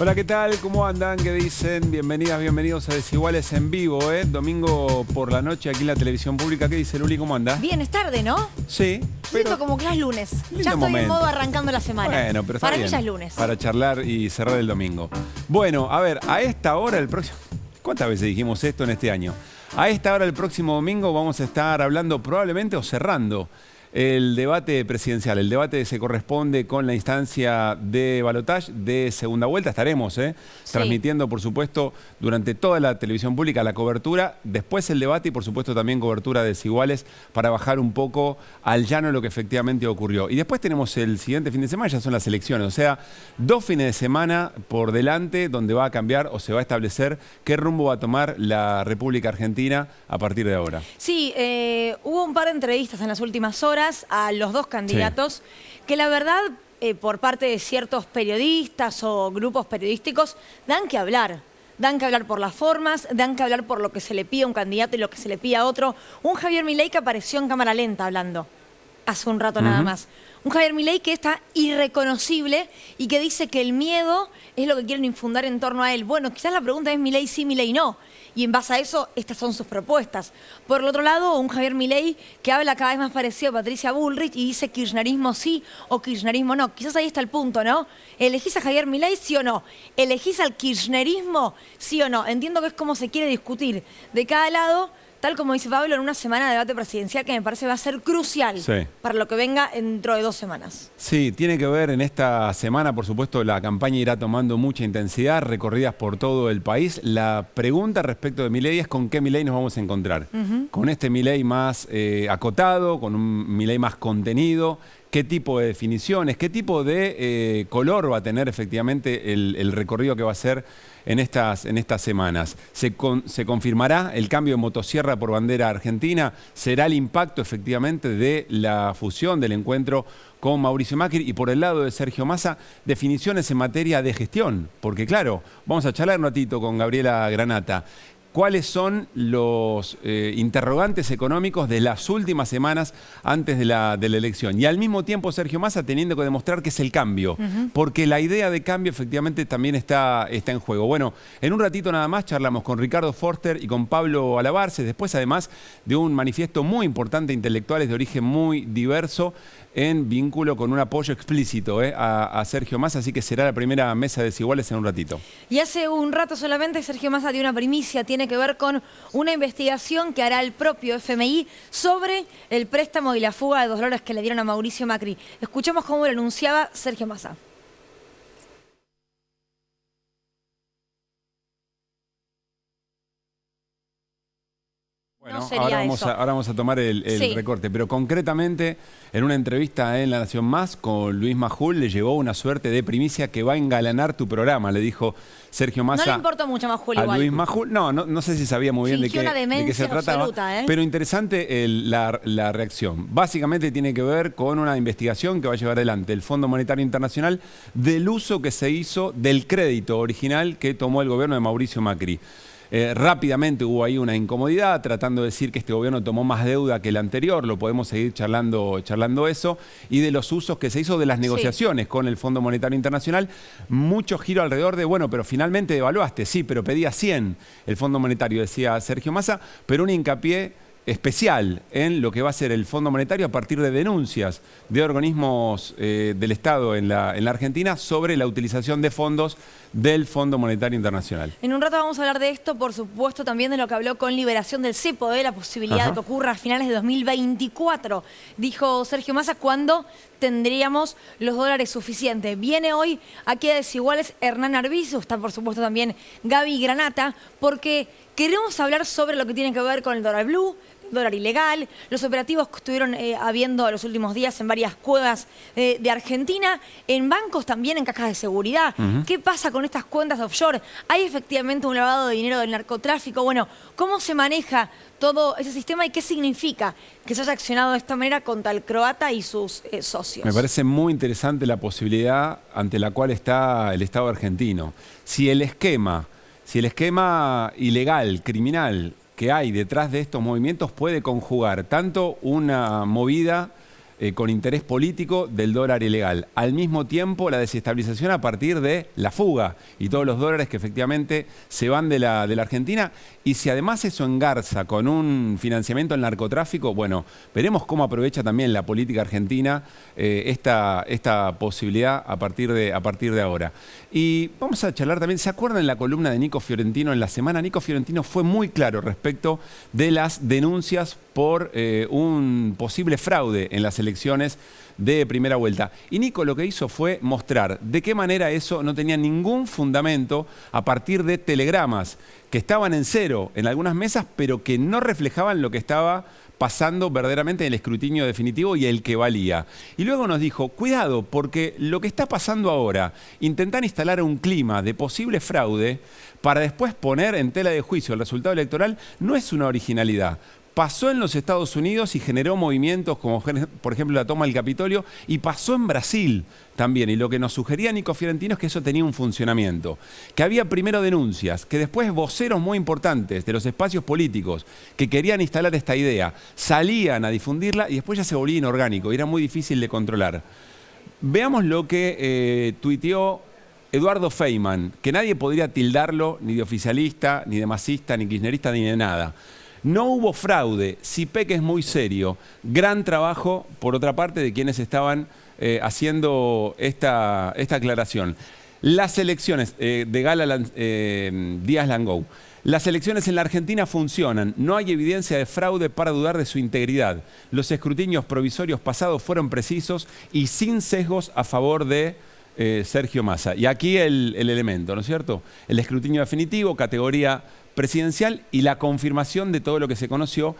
Hola, ¿qué tal? ¿Cómo andan? ¿Qué dicen? Bienvenidas, bienvenidos a Desiguales en vivo, ¿eh? Domingo por la noche aquí en la televisión pública. ¿Qué dice Luli? ¿Cómo anda? Bien, es tarde, ¿no? Sí. Siento como que es lunes. Ya estoy en modo arrancando la semana. Bueno, pero está para bien. mí ya es lunes. Para charlar y cerrar el domingo. Bueno, a ver, a esta hora el próximo... ¿Cuántas veces dijimos esto en este año? A esta hora el próximo domingo vamos a estar hablando probablemente o cerrando el debate presidencial. El debate se corresponde con la instancia de balotaje de segunda vuelta. Estaremos transmitiendo, por supuesto, durante toda la televisión pública la cobertura, después el debate y, por supuesto, también cobertura de Desiguales para bajar un poco al llano lo que efectivamente ocurrió. Y después tenemos el siguiente fin de semana, ya son las elecciones. O sea, 2 fines de semana por delante donde va a cambiar o se va a establecer qué rumbo va a tomar la República Argentina a partir de ahora. Sí, hubo un par de entrevistas en las últimas horas a los dos candidatos que la verdad, por parte de ciertos periodistas o grupos periodísticos, dan que hablar. Dan que hablar por las formas, dan que hablar por lo que se le pide a un candidato y lo que se le pide a otro. Un Javier Milei que apareció en cámara lenta hablando hace un rato nada más. Un Javier Milei que está irreconocible y que dice que el miedo es lo que quieren infundar en torno a él. Bueno, quizás la pregunta es Milei sí, Milei no. Y en base a eso, estas son sus propuestas. Por el otro lado, un Javier Milei que habla cada vez más parecido a Patricia Bullrich y dice kirchnerismo sí o kirchnerismo no. Quizás ahí está el punto, ¿no? ¿Elegís a Javier Milei sí o no? ¿Elegís al kirchnerismo sí o no? Entiendo que es como se quiere discutir de cada lado, tal como dice Pablo, en una semana de debate presidencial que me parece va a ser crucial para lo que venga dentro de 2 semanas. Sí, tiene que ver en esta semana, por supuesto, la campaña irá tomando mucha intensidad, recorridas por todo el país. La pregunta respecto de Milei es con qué Milei nos vamos a encontrar. Con este Milei más acotado, con un Milei más contenido. ¿Qué tipo de definiciones, qué tipo de color va a tener efectivamente el recorrido que va a hacer en estas semanas? ¿Se confirmará el cambio de motosierra por bandera argentina? ¿Será el impacto efectivamente de la fusión, del encuentro con Mauricio Macri? Y por el lado de Sergio Massa, definiciones en materia de gestión. Porque claro, vamos a charlar un ratito con Gabriela Granata. ¿Cuáles son los interrogantes económicos de las últimas semanas antes de la elección? Y al mismo tiempo Sergio Massa teniendo que demostrar que es el cambio, porque la idea de cambio efectivamente también está en juego. Bueno, en un ratito nada más charlamos con Ricardo Forster y con Pablo Alabarce, después además de un manifiesto muy importante de intelectuales de origen muy diverso en vínculo con un apoyo explícito a Sergio Massa, así que será la primera mesa de Desiguales en un ratito. Y hace un rato solamente Sergio Massa dio una primicia, tiene que ver con una investigación que hará el propio FMI sobre el préstamo y la fuga de $2 que le dieron a Mauricio Macri. Escuchemos cómo lo anunciaba Sergio Massa. Bueno, no sería ahora vamos a tomar el recorte, pero concretamente en una entrevista en La Nación Más con Luis Majul le llevó una suerte de primicia que va a engalanar tu programa, le dijo Sergio Massa. No le importó mucho a Majul igual. Luis Majul, no sé si sabía muy bien de qué se trataba, pero interesante la reacción. Básicamente tiene que ver con una investigación que va a llevar adelante el Fondo Monetario Internacional del uso que se hizo del crédito original que tomó el gobierno de Mauricio Macri. Rápidamente hubo ahí una incomodidad tratando de decir que este gobierno tomó más deuda que el anterior, lo podemos seguir charlando eso, y de los usos que se hizo de las negociaciones con el Fondo Monetario Internacional. Mucho giro alrededor de, bueno, pero finalmente devaluaste, sí, pero pedía 100 el Fondo Monetario, decía Sergio Massa, pero un hincapié especial en lo que va a ser el Fondo Monetario a partir de denuncias de organismos del Estado en la Argentina sobre la utilización de fondos del Fondo Monetario Internacional. En un rato vamos a hablar de esto, por supuesto, también de lo que habló con Liberación del Cepo, de la posibilidad de que ocurra a finales de 2024, dijo Sergio Massa, cuando tendríamos los dólares suficientes. Viene hoy aquí a Desiguales Hernán Arbizu, está por supuesto también Gaby Granata, porque queremos hablar sobre lo que tiene que ver con el dólar blue, dólar ilegal, los operativos que estuvieron habiendo los últimos días en varias cuevas de Argentina, en bancos también, en cajas de seguridad. ¿Qué pasa con estas cuentas offshore? ¿Hay efectivamente un lavado de dinero del narcotráfico? Bueno, ¿cómo se maneja todo ese sistema y qué significa que se haya accionado de esta manera contra el croata y sus socios? Me parece muy interesante la posibilidad ante la cual está el Estado argentino. Si el esquema ilegal, criminal, que hay detrás de estos movimientos puede conjugar tanto una movida con interés político del dólar ilegal. Al mismo tiempo, la desestabilización a partir de la fuga y todos los dólares que efectivamente se van de la Argentina. Y si además eso engarza con un financiamiento al narcotráfico, bueno, veremos cómo aprovecha también la política argentina esta posibilidad a partir de ahora. Y vamos a charlar también, ¿se acuerdan la columna de Nico Fiorentino en la semana? Nico Fiorentino fue muy claro respecto de las denuncias por un posible fraude en las elecciones de primera vuelta. Y Nico lo que hizo fue mostrar de qué manera eso no tenía ningún fundamento a partir de telegramas que estaban en cero en algunas mesas, pero que no reflejaban lo que estaba pasando verdaderamente en el escrutinio definitivo y el que valía. Y luego nos dijo, cuidado, porque lo que está pasando ahora, intentar instalar un clima de posible fraude para después poner en tela de juicio el resultado electoral, no es una originalidad. Pasó en los Estados Unidos y generó movimientos como, por ejemplo, la toma del Capitolio, y pasó en Brasil también. Y lo que nos sugería Nico Fiorentino es que eso tenía un funcionamiento. Que había primero denuncias, que después voceros muy importantes de los espacios políticos que querían instalar esta idea, salían a difundirla y después ya se volvía inorgánico y era muy difícil de controlar. Veamos lo que tuiteó Eduardo Feynman, que nadie podría tildarlo ni de oficialista, ni de masista, ni kirchnerista, ni de nada. No hubo fraude, CIPEC es muy serio. Gran trabajo, por otra parte, de quienes estaban haciendo esta aclaración. Las elecciones de Gala Díaz Langou. Las elecciones en la Argentina funcionan. No hay evidencia de fraude para dudar de su integridad. Los escrutinios provisorios pasados fueron precisos y sin sesgos a favor de Sergio Massa. Y aquí el elemento, ¿no es cierto? El escrutinio definitivo, categoría presidencial y la confirmación de todo lo que se conoció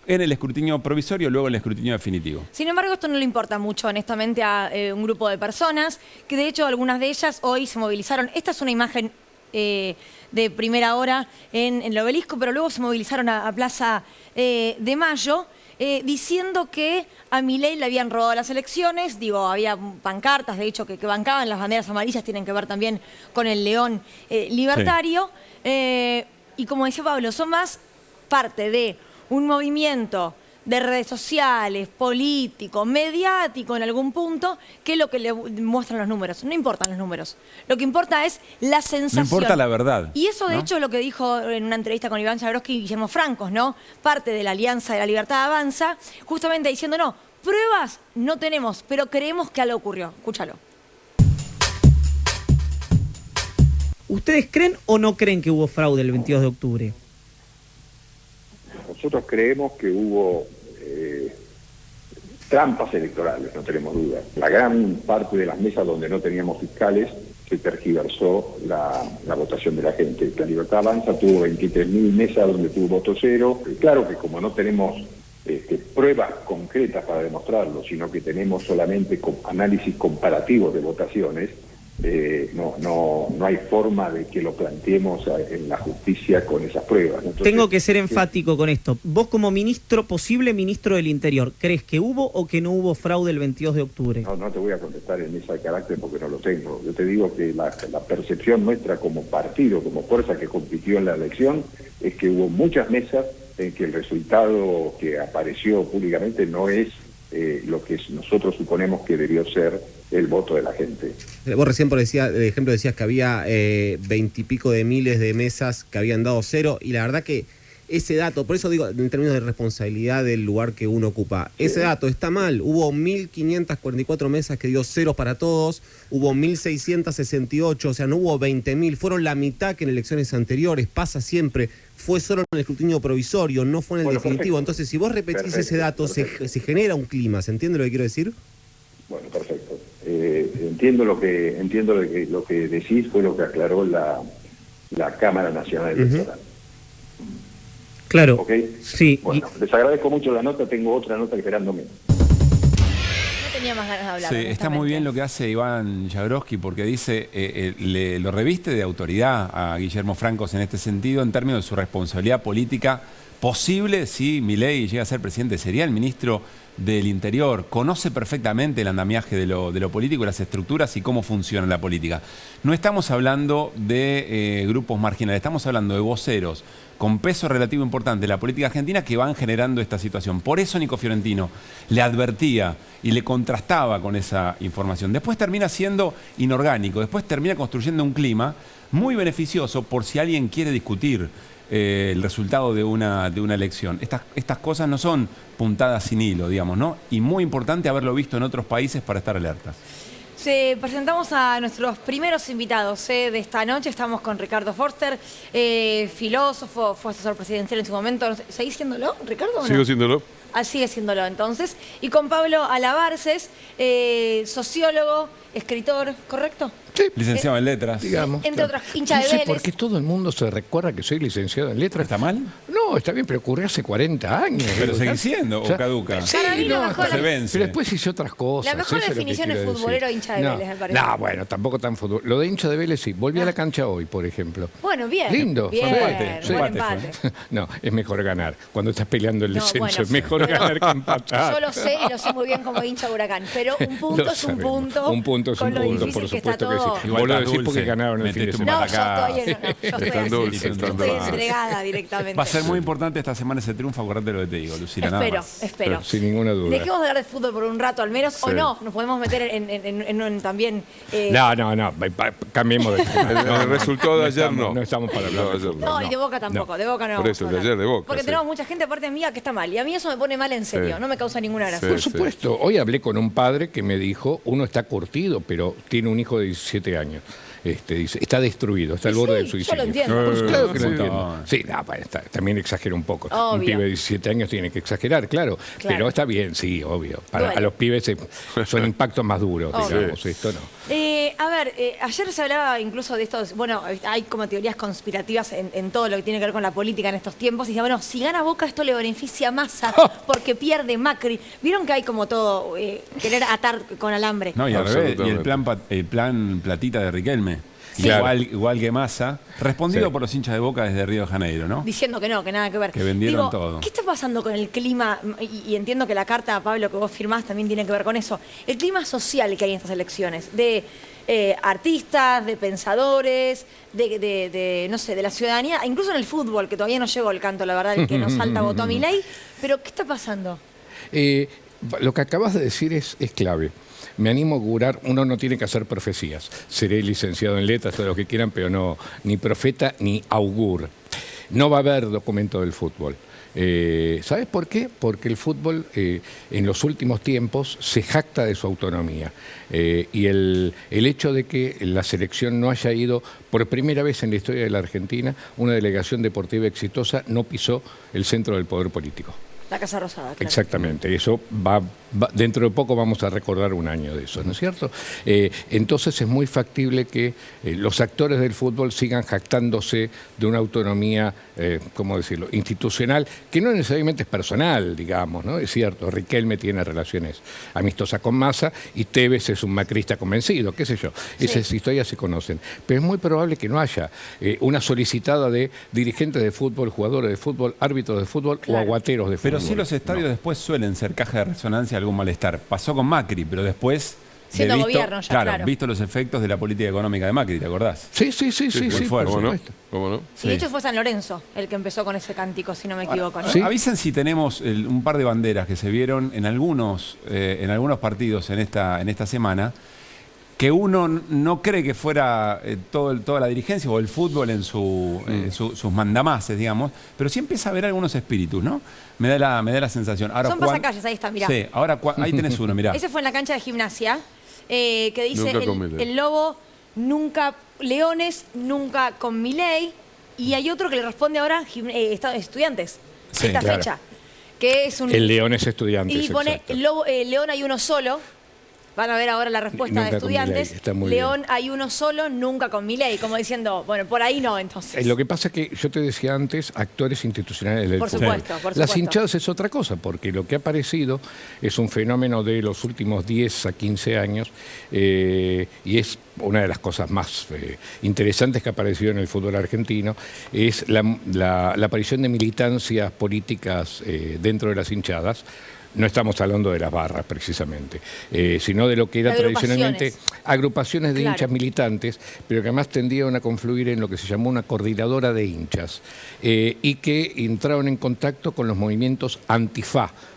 en el escrutinio provisorio, luego en el escrutinio definitivo. Sin embargo, esto no le importa mucho, honestamente, a un grupo de personas, que de hecho algunas de ellas hoy se movilizaron. Esta es una imagen de primera hora en el Obelisco, pero luego se movilizaron a Plaza de Mayo, diciendo que a Milei le habían robado las elecciones. Digo, había pancartas, de hecho, que bancaban las banderas amarillas, tienen que ver también con el león libertario. Sí. Y como decía Pablo, son más parte de un movimiento de redes sociales, político, mediático en algún punto, que es lo que le muestran los números. No importan los números. Lo que importa es la sensación. No importa la verdad. Y eso, de hecho, es lo que dijo en una entrevista con Iván Jagroski y Guillermo Francos, ¿no? Parte de la Alianza de la Libertad Avanza, justamente diciendo, no, pruebas no tenemos, pero creemos que algo ocurrió. Escúchalo. ¿Ustedes creen o no creen que hubo fraude el 22 de octubre? Nosotros creemos que hubo trampas electorales, no tenemos duda. La gran parte de las mesas donde no teníamos fiscales se tergiversó la votación de la gente. La Libertad Avanza tuvo 23.000 mesas donde tuvo voto cero. Claro que como no tenemos pruebas concretas para demostrarlo, sino que tenemos solamente análisis comparativos de votaciones, no hay forma de que lo planteemos en la justicia con esas pruebas. Entonces, tengo que ser enfático con esto. Vos como ministro, posible ministro del Interior, ¿crees que hubo o que no hubo fraude el 22 de octubre? No te voy a contestar en ese carácter porque no lo tengo. Yo te digo que la percepción nuestra como partido, como fuerza que compitió en la elección, es que hubo muchas mesas en que el resultado que apareció públicamente no es lo que nosotros suponemos que debió ser el voto de la gente. Vos recién, por ejemplo, decías que había 20 y pico de miles de mesas que habían dado cero, y la verdad que ese dato, por eso digo, en términos de responsabilidad del lugar que uno ocupa, ese dato está mal. Hubo 1.544 mesas que dio cero para todos, hubo 1.668, o sea, no hubo 20.000, fueron la mitad que en elecciones anteriores, pasa siempre, fue solo en el escrutinio provisorio, no fue en el definitivo. Perfecto. Entonces, si vos repetís ese dato, se genera un clima, ¿se entiende lo que quiero decir? Bueno, perfecto. Entiendo lo que decís, fue lo que aclaró la Cámara Nacional Electoral. Claro. ¿Ok? Sí. Bueno, les agradezco mucho la nota, tengo otra nota esperándome. No tenía más ganas de hablar. Sí, está muy bien lo que hace Iván Jagroski, porque dice, lo reviste de autoridad a Guillermo Francos en este sentido, en términos de su responsabilidad política posible si Milei llega a ser presidente. Sería el ministro del interior, conoce perfectamente el andamiaje de lo político, las estructuras y cómo funciona la política. No estamos hablando de grupos marginales, estamos hablando de voceros con peso relativo importante en la política argentina que van generando esta situación. Por eso Nico Fiorentino le advertía y le contrastaba con esa información. Después termina siendo inorgánico, después termina construyendo un clima muy beneficioso por si alguien quiere discutir el resultado de una elección. Estas cosas no son puntadas sin hilo, digamos, ¿no? Y muy importante haberlo visto en otros países para estar alertas. Presentamos a nuestros primeros invitados de esta noche. Estamos con Ricardo Forster, filósofo, fue asesor presidencial en su momento. ¿Seguís siéndolo, Ricardo? ¿O no? Sigo siéndolo. Sigue siéndolo, entonces. Y con Pablo Alabarces, sociólogo, escritor, ¿correcto? Sí. Licenciado en letras. Digamos. Entre otras, hincha de No sé Vélez. por qué todo el mundo se recuerda que soy licenciado en letras. ¿Está mal? No, está bien, pero ocurrió hace 40 años. Pero seguís siendo, o caduca. Sí, Para mí lo mejor se es- vence. Pero después hice otras cosas. La mejor eso es lo que definición es quiero futbolero decir. hincha de Vélez, me parece. No, bueno, tampoco tan fútbol. Lo de hincha de Vélez sí. Volví a la cancha hoy, por ejemplo. Bueno, bien. Lindo. Bien, empate, buen empate empate. No, es mejor ganar. Cuando estás peleando el No, descenso, bueno, es mejor pero- ganar que empatar. Yo lo sé y lo sé muy bien como hincha de Huracán, pero un punto Lo es un sabemos. punto. Un punto es con un lo punto, difícil por que está supuesto que todo. sí. Igual Vos lo estás decís porque dulce. ganaron el fin de Metiste un No, semana. yo todavía no. Yo estoy Están así. dulces, están Estoy dulces. entregada directamente. Va a ser muy importante esta semana ese triunfo, acordate lo que te digo, Lucila, nada Espero, más. espero. Sin ninguna duda. Dejemos de hablar de fútbol por un rato al menos, o Sí. no, nos podemos meter en también... No, cambiemos de El resultado de ayer estamos, no. No estamos para hablar No, de ayer fútbol, No, y de Boca tampoco, de Boca no Por vamos eso, a de hablar. ayer de Boca, Porque sí. tenemos mucha gente aparte mía que está mal, y a mí eso me pone mal en serio, Sí. no me causa ninguna gracia. Por supuesto, hoy hablé con un padre que me dijo, uno está curtido, pero tiene un hijo de 17 años. Dice, está destruido, está al Y borde sí, del yo suicidio. lo entiendo. Pues claro que sí. lo entiendo. Sí, bueno, también exagera un poco. Un Obvio. pibe de 17 años tiene que exagerar, claro. Claro. Pero está bien, sí, obvio. Duele. A los pibes son impactos más duros, Obvio. digamos. Esto no. Ayer se hablaba incluso de estos, bueno, hay como teorías conspirativas en todo lo que tiene que ver con la política en estos tiempos, y decía, bueno, si gana Boca esto le beneficia a Massa porque pierde Macri. Vieron que hay como todo, querer atar con alambre. No, y al revés, y Absolutamente. el plan platita de Riquelme. Sí. Igual que Massa, respondido Sí. por los hinchas de Boca desde Río de Janeiro, ¿no? Diciendo que no, que nada que ver. Que vendieron Digo, todo. ¿qué está pasando con el clima? Y entiendo que la carta, Pablo, que vos firmás también tiene que ver con eso. El clima social que hay en estas elecciones, de artistas, de pensadores, no sé, de la ciudadanía, incluso en el fútbol, que todavía no llegó el canto, la verdad, el que no salta votó a Milei. Pero, ¿qué está pasando? Lo que acabas de decir es clave. Me animo a augurar, uno no tiene que hacer profecías. Seré licenciado en letras, todo lo que quieran, pero no, ni profeta ni augur. No va a haber documento del fútbol. ¿Sabes por qué? Porque el fútbol en los últimos tiempos se jacta de su autonomía. Y el hecho de que la selección no haya ido, por primera vez en la historia de la Argentina, una delegación deportiva exitosa no pisó el centro del poder político. La Casa Rosada, claro. Exactamente, eso dentro de poco vamos a recordar un año de eso, ¿no es cierto? Entonces es muy factible que los actores del fútbol sigan jactándose de una autonomía, ¿cómo decirlo?, institucional, que no necesariamente es personal, digamos, ¿no? Es cierto, Riquelme tiene relaciones amistosas con Massa y Tevez es un macrista convencido, qué sé yo. Esas historias se conocen. Pero es muy probable que no haya una solicitada de dirigentes de fútbol, jugadores de fútbol, árbitros de fútbol o aguateros de fútbol. Pero sí los estadios después suelen ser caja de resonancia de algún malestar. Pasó con Macri, pero después... Siendo gobierno ya, claro. Visto los efectos de la política económica de Macri, ¿te acordás? Sí, muy por fuerte. ¿Cómo no? supuesto. ¿Cómo no? Y de hecho fue San Lorenzo el que empezó con ese cántico, si no me equivoco, ¿no? Sí. Avisen si tenemos un par de banderas que se vieron en algunos partidos en esta semana, que uno no cree que fuera toda la dirigencia o el fútbol en sus mandamases, digamos, pero sí empieza a haber algunos espíritus, ¿no? Me da la sensación. Ahora, Son pasacalles, ahí está, mirá. Sí, ahora ahí tenés uno, mirá. Ese fue en la cancha de gimnasia, que dice Nunca con Milei. el lobo, nunca Leones, nunca con Milei. Y hay otro que le responde ahora estudiantes, Sí, esta claro. fecha, que es un... El León es estudiante. Y pone, León hay uno solo. Van a ver ahora la respuesta de Nunca con estudiantes. Milei, está muy León hay uno solo, nunca con Milei. Como diciendo, bueno, por ahí no, entonces. Lo que pasa es que yo te decía antes, actores institucionales del Por fútbol. supuesto, por Las supuesto. hinchadas es otra cosa, porque lo que ha aparecido es un fenómeno de los últimos 10 a 15 años y es una de las cosas más interesantes que ha aparecido en el fútbol argentino, es la aparición de militancias políticas dentro de las hinchadas, no estamos hablando de las barras precisamente, sino de lo que era Agrupaciones. tradicionalmente agrupaciones de Claro. hinchas militantes, pero que además tendían a confluir en lo que se llamó una coordinadora de hinchas, y que entraron en contacto con los movimientos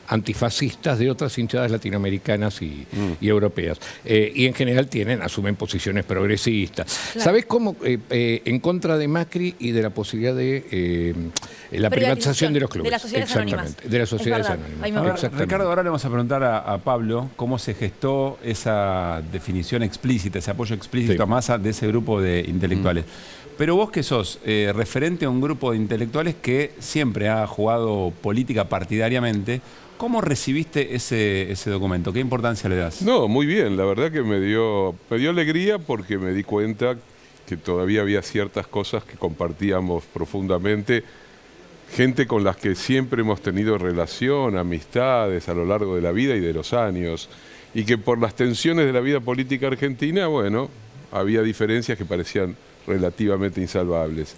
antifascistas de otras hinchadas latinoamericanas y europeas. Y en general asumen posiciones progresistas. Claro. ¿Sabés cómo? En contra de Macri y de la posibilidad de la privatización de los clubes. De las sociedades anónimas. Exactamente, de las sociedades Es verdad, anónimas. ahí me A ver, Exactamente. Ricardo, ahora le vamos a preguntar a Pablo cómo se gestó esa definición explícita, ese apoyo explícito Sí. a Massa de ese grupo de intelectuales. Pero vos que sos referente a un grupo de intelectuales que siempre ha jugado política partidariamente, ¿cómo recibiste ese documento? ¿Qué importancia le das? No, muy bien, la verdad que me dio alegría porque me di cuenta que todavía había ciertas cosas que compartíamos profundamente, gente con las que siempre hemos tenido relación, amistades a lo largo de la vida y de los años, y que por las tensiones de la vida política argentina, bueno, había diferencias que parecían relativamente insalvables.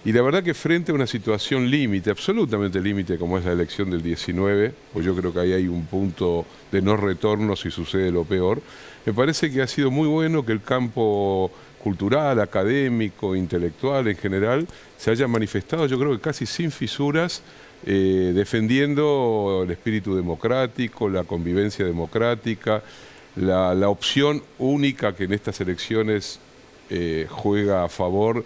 Y la verdad que frente a una situación límite, absolutamente límite, como es la elección del 19, pues yo creo que ahí hay un punto de no retorno si sucede lo peor, me parece que ha sido muy bueno que el campo cultural, académico, intelectual en general, se haya manifestado, yo creo que casi sin fisuras, defendiendo el espíritu democrático, la convivencia democrática, la opción única que en estas elecciones juega a favor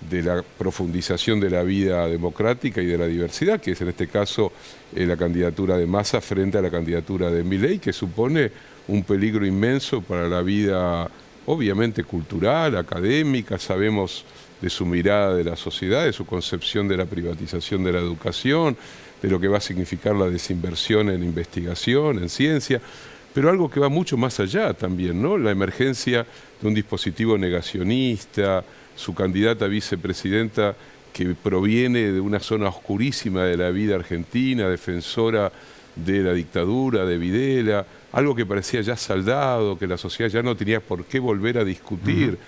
de la profundización de la vida democrática y de la diversidad, que es en este caso la candidatura de Massa frente a la candidatura de Milei, que supone un peligro inmenso para la vida, obviamente cultural, académica. Sabemos de su mirada de la sociedad, de su concepción de la privatización de la educación, de lo que va a significar la desinversión en investigación, en ciencia, pero algo que va mucho más allá también, ¿no? La emergencia de un dispositivo negacionista, su candidata a vicepresidenta que proviene de una zona oscurísima de la vida argentina, defensora de la dictadura, de Videla, algo que parecía ya saldado, que la sociedad ya no tenía por qué volver a discutir.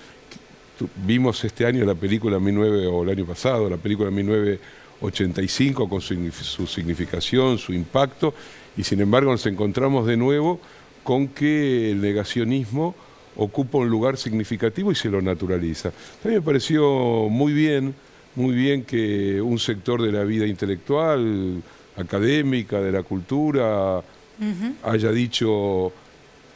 Vimos este año la película o el año pasado, la película 1985 con su significación, su impacto, y sin embargo nos encontramos de nuevo con que el negacionismo ocupa un lugar significativo y se lo naturaliza. A mí me pareció muy bien que un sector de la vida intelectual, académica, de la cultura, haya dicho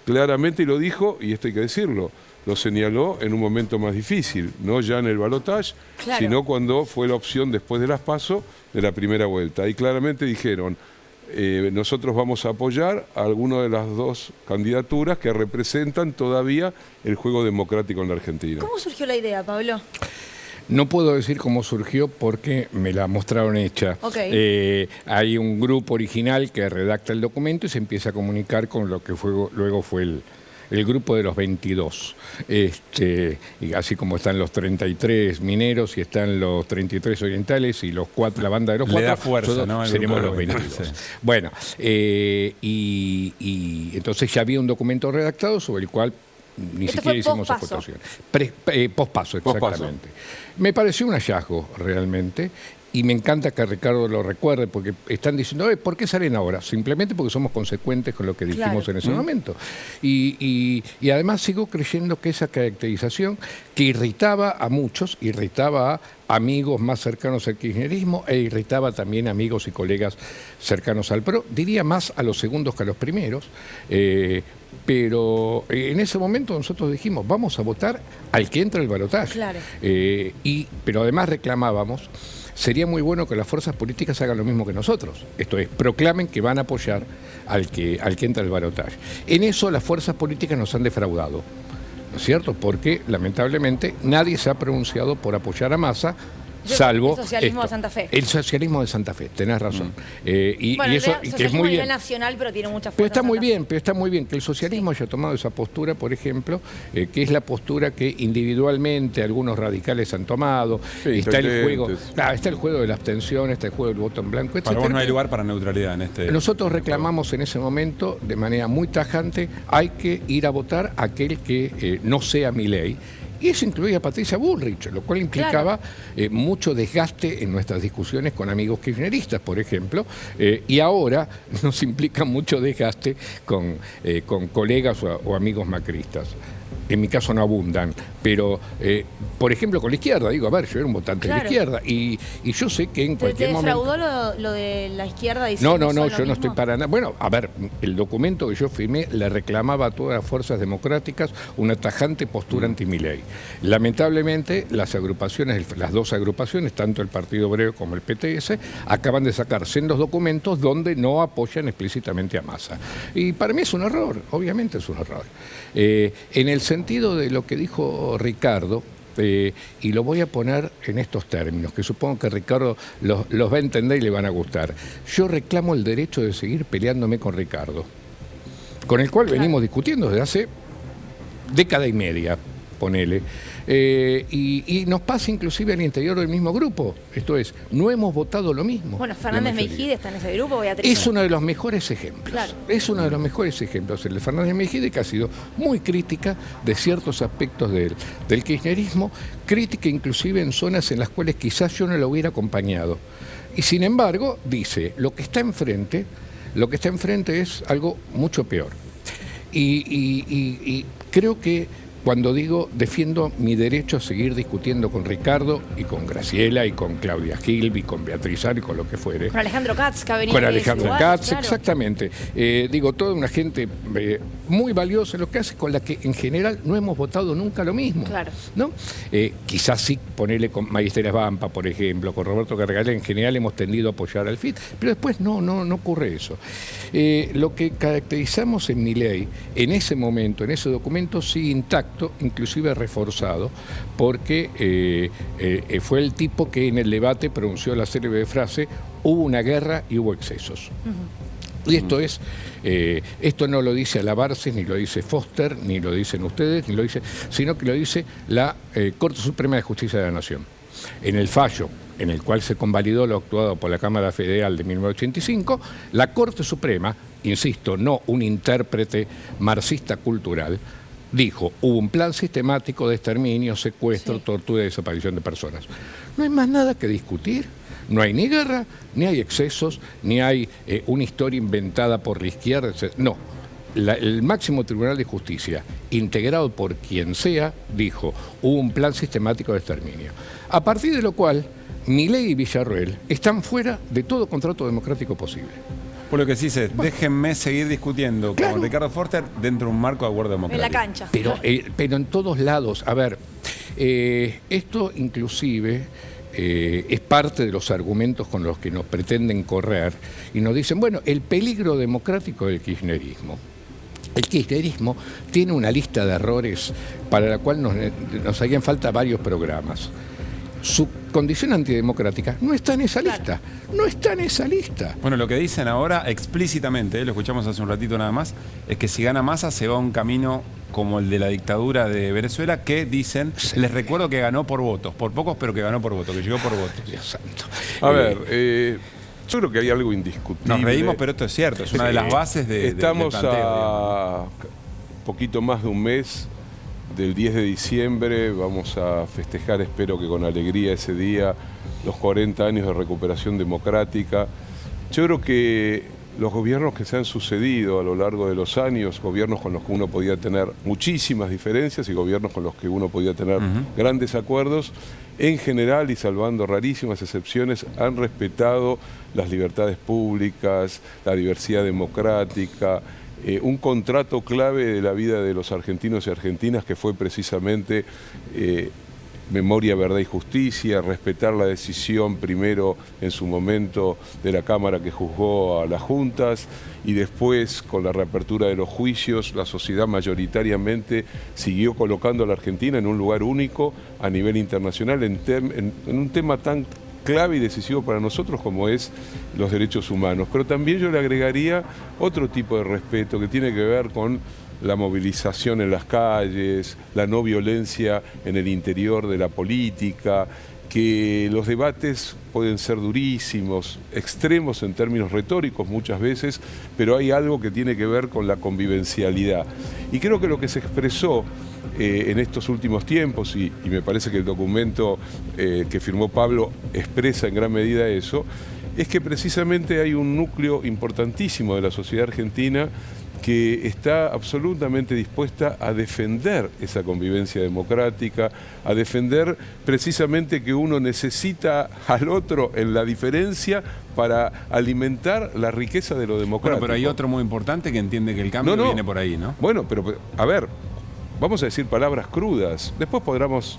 claramente, y lo dijo, y esto hay que decirlo, lo señaló en un momento más difícil, no ya en el balotaje, Claro. sino cuando fue la opción después de las PASO de la primera vuelta. Y claramente dijeron, nosotros vamos a apoyar a alguna de las dos candidaturas que representan todavía el juego democrático en la Argentina. ¿Cómo surgió la idea, Pablo? No puedo decir cómo surgió porque me la mostraron hecha. Ok. Hay un grupo original que redacta el documento y se empieza a comunicar con lo que luego fue el grupo de los 22. Y así como están los 33 mineros y están los 33 orientales y la banda de los Le 4, da fuerza, nosotros ¿no? El seremos grupo los de los 22. 22, sí. Bueno, y entonces ya había un documento redactado sobre el cual ni Esto siquiera fue hicimos pospaso. acotación. Pospaso, exactamente. Me pareció un hallazgo realmente. Y me encanta que Ricardo lo recuerde, porque están diciendo, ¿por qué salen ahora? Simplemente porque somos consecuentes con lo que dijimos Claro. en ese momento. Y además sigo creyendo que esa caracterización que irritaba a muchos, irritaba a amigos más cercanos al kirchnerismo e irritaba también a amigos y colegas cercanos al PRO, diría más a los segundos que a los primeros, pero en ese momento nosotros dijimos, vamos a votar al que entra el balotaje. Claro. Pero además reclamábamos, sería muy bueno que las fuerzas políticas hagan lo mismo que nosotros. Esto es, proclamen que van a apoyar al que entra el balotaje. En eso las fuerzas políticas nos han defraudado, ¿no es cierto? Porque lamentablemente nadie se ha pronunciado por apoyar a Massa, salvo el socialismo esto. de Santa Fe. El socialismo de Santa Fe, tenés razón. Bueno, y eso el que es muy a nivel bien. nacional, pero tiene mucha fuerza. Pero está en muy Santa bien, que el socialismo haya tomado esa postura, por ejemplo, que es la postura que individualmente algunos radicales han tomado. Sí, Está el juego, intendentes. está el juego de la abstención, está el juego del voto en blanco, Para etcétera. vos no hay lugar para neutralidad en este... Nosotros reclamamos en ese momento, de manera muy tajante, hay que ir a votar aquel que no sea Milei. Y eso incluía a Patricia Bullrich, lo cual implicaba mucho desgaste en nuestras discusiones con amigos kirchneristas, por ejemplo, y ahora nos implica mucho desgaste con colegas o amigos macristas. En mi caso no abundan, pero por ejemplo con la izquierda, digo, a ver, yo era un votante de la izquierda y yo sé que en cualquier momento... ¿Te defraudó lo de la izquierda diciendo No, yo no estoy para nada. Bueno, a ver, el documento que yo firmé le reclamaba a todas las fuerzas democráticas una tajante postura anti-Milei. Lamentablemente, las dos agrupaciones, tanto el Partido Obrero como el PTS, acaban de sacar sendos documentos donde no apoyan explícitamente a Massa. Y para mí es un error, obviamente es un error. En el sentido de lo que dijo Ricardo, y lo voy a poner en estos términos, que supongo que Ricardo los va a entender y le van a gustar. Yo reclamo el derecho de seguir peleándome con Ricardo, con el cual venimos discutiendo desde hace década y media, ponele. Y nos pasa inclusive al interior del mismo grupo. Esto es, no hemos votado lo mismo. Bueno, Fernández Mejide está en ese grupo, Beatriz. Es uno de los mejores ejemplos. Claro. Es uno de los mejores ejemplos. El de Fernández Mejide, que ha sido muy crítica de ciertos aspectos del kirchnerismo, crítica inclusive en zonas en las cuales quizás yo no lo hubiera acompañado. Y sin embargo, dice, lo que está enfrente es algo mucho peor. Y creo que cuando digo defiendo mi derecho a seguir discutiendo con Ricardo y con Graciela y con Claudia Gil y con Beatriz Ar y con lo que fuere. Con Alejandro Katz, que ha venido. Con Alejandro Katz, claro. Exactamente. Digo, toda una gente muy valiosa en lo que hace, con la que en general no hemos votado nunca lo mismo. Claro. ¿No? Quizás sí ponerle con Magisteres Vampa, por ejemplo, con Roberto Carregale, en general hemos tendido a apoyar al FIT, pero después no ocurre eso. Lo que caracterizamos en Milei, en ese momento, en ese documento, sigue intacto, inclusive reforzado, porque fue el tipo que en el debate pronunció la célebre frase: hubo una guerra y hubo excesos. Y esto no lo dice Alabarces, ni lo dice Foster, ni lo dicen ustedes, sino que lo dice la Corte Suprema de Justicia de la Nación. En el fallo en el cual se convalidó lo actuado por la Cámara Federal de 1985, la Corte Suprema, insisto, no un intérprete marxista cultural, dijo, hubo un plan sistemático de exterminio, secuestro, tortura y desaparición de personas. No hay más nada que discutir. No hay ni guerra, ni hay excesos, ni hay una historia inventada por la izquierda, etc. No. El máximo Tribunal de Justicia, integrado por quien sea, dijo, hubo un plan sistemático de exterminio. A partir de lo cual, Milei y Villarroel están fuera de todo contrato democrático posible. Por lo que sí dice, déjenme seguir discutiendo con Ricardo Foster dentro de un marco de acuerdo democrático. En la cancha. Pero en todos lados. A ver, esto inclusive es parte de los argumentos con los que nos pretenden correr y nos dicen, bueno, el peligro democrático del kirchnerismo. El kirchnerismo tiene una lista de errores para la cual nos harían falta varios programas. Su condición antidemocrática no está en esa lista. No está en esa lista. Bueno, lo que dicen ahora explícitamente, lo escuchamos hace un ratito nada más, es que si gana Massa se va a un camino como el de la dictadura de Venezuela, que dicen, les recuerdo que ganó por votos, por pocos, pero que ganó por votos, que llegó por votos. Dios santo. A ver, yo creo que hay algo indiscutible. Nos reímos, pero esto es cierto, es una de las bases Estamos del planteo, a un poquito más de un mes del 10 de diciembre, vamos a festejar, espero que con alegría ese día, los 40 años de recuperación democrática. Yo creo que los gobiernos que se han sucedido a lo largo de los años, gobiernos con los que uno podía tener muchísimas diferencias y gobiernos con los que uno podía tener grandes acuerdos, en general y salvando rarísimas excepciones, han respetado las libertades públicas, la diversidad democrática, un contrato clave de la vida de los argentinos y argentinas que fue precisamente memoria, verdad y justicia, respetar la decisión primero en su momento de la Cámara que juzgó a las juntas y después con la reapertura de los juicios la sociedad mayoritariamente siguió colocando a la Argentina en un lugar único a nivel internacional en un tema tan clave y decisivo para nosotros como es los derechos humanos. Pero también yo le agregaría otro tipo de respeto que tiene que ver con la movilización en las calles, la no violencia en el interior de la política, que los debates pueden ser durísimos, extremos en términos retóricos muchas veces, pero hay algo que tiene que ver con la convivencialidad. Y creo que lo que se expresó en estos últimos tiempos, y me parece que el documento que firmó Pablo expresa en gran medida eso, es que precisamente hay un núcleo importantísimo de la sociedad argentina que está absolutamente dispuesta a defender esa convivencia democrática, a defender precisamente que uno necesita al otro en la diferencia para alimentar la riqueza de lo democrático. Bueno, pero hay otro muy importante que entiende que el cambio viene por ahí, ¿no? Bueno, pero a ver, vamos a decir palabras crudas, después podremos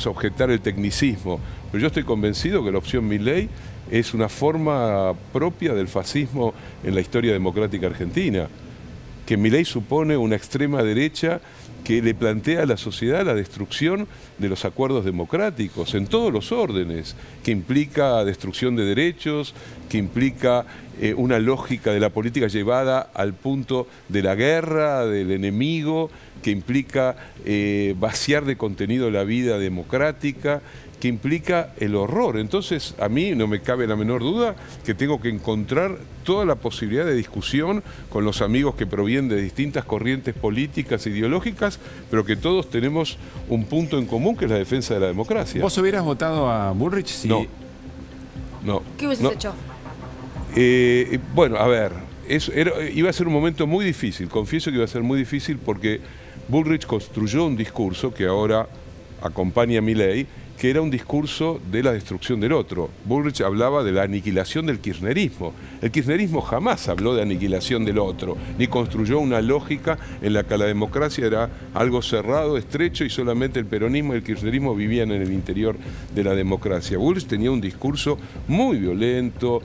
objetar el tecnicismo, pero yo estoy convencido que la opción Milei es una forma propia del fascismo en la historia democrática argentina, que Milei supone una extrema derecha que le plantea a la sociedad la destrucción de los acuerdos democráticos en todos los órdenes, que implica destrucción de derechos, que implica una lógica de la política llevada al punto de la guerra, del enemigo, que implica vaciar de contenido la vida democrática, que implica el horror. Entonces, a mí no me cabe la menor duda que tengo que encontrar toda la posibilidad de discusión con los amigos que provienen de distintas corrientes políticas e ideológicas, pero que todos tenemos un punto en común, que es la defensa de la democracia. ¿Vos hubieras votado a Bullrich si...? No. ¿Qué hubieses hecho? Bueno, a ver, iba a ser un momento muy difícil, confieso que iba a ser muy difícil porque Bullrich construyó un discurso que ahora acompaña a Milei, que era un discurso de la destrucción del otro. Bullrich hablaba de la aniquilación del kirchnerismo. El kirchnerismo jamás habló de aniquilación del otro, ni construyó una lógica en la que la democracia era algo cerrado, estrecho, y solamente el peronismo y el kirchnerismo vivían en el interior de la democracia. Bullrich tenía un discurso muy violento.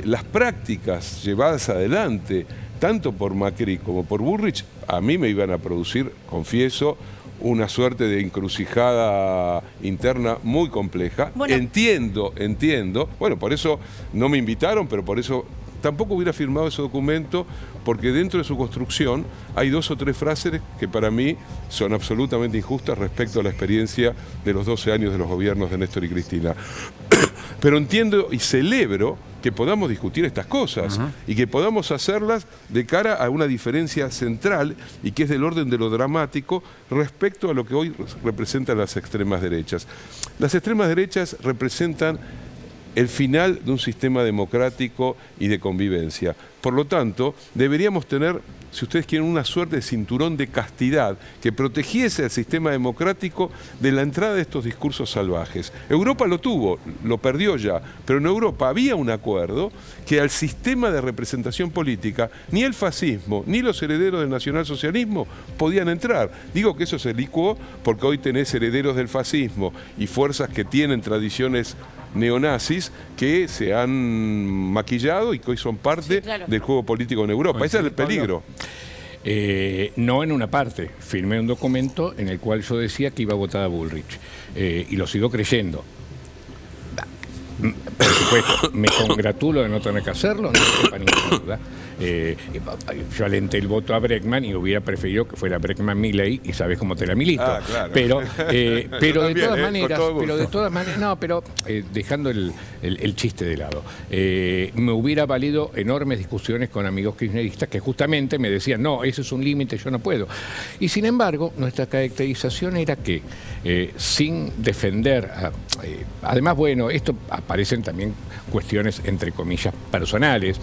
Las prácticas llevadas adelante, tanto por Macri como por Bullrich, a mí me iban a producir, confieso, una suerte de encrucijada interna muy compleja. Bueno. Entiendo. Bueno, por eso no me invitaron, pero por eso tampoco hubiera firmado ese documento, porque dentro de su construcción hay 2 o 3 frases que para mí son absolutamente injustas respecto a la experiencia de los 12 años de los gobiernos de Néstor y Cristina. Pero entiendo y celebro que podamos discutir estas cosas y que podamos hacerlas de cara a una diferencia central y que es del orden de lo dramático respecto a lo que hoy representan las extremas derechas. Las extremas derechas representan el final de un sistema democrático y de convivencia. Por lo tanto, deberíamos tener, si ustedes quieren, una suerte de cinturón de castidad que protegiese al sistema democrático de la entrada de estos discursos salvajes. Europa lo tuvo, lo perdió ya, pero en Europa había un acuerdo que al sistema de representación política ni el fascismo ni los herederos del nacionalsocialismo podían entrar. Digo que eso se licuó porque hoy tenés herederos del fascismo y fuerzas que tienen tradiciones neonazis que se han maquillado y que hoy son parte del juego político en Europa. Ese es el peligro. No en una parte. Firmé un documento en el cual yo decía que iba a votar a Bullrich. Y lo sigo creyendo. Por supuesto, me congratulo de no tener que hacerlo, no tengo ninguna duda. Yo alenté el voto a Bregman y hubiera preferido que fuera Bregman-Milei y sabes cómo te la milito. Claro. Pero de todas maneras, dejando el chiste de lado, me hubiera valido enormes discusiones con amigos kirchneristas que justamente me decían, no, eso es un límite, yo no puedo. Y sin embargo, nuestra caracterización era que, sin defender, además, bueno, esto aparecen también cuestiones, entre comillas, personales.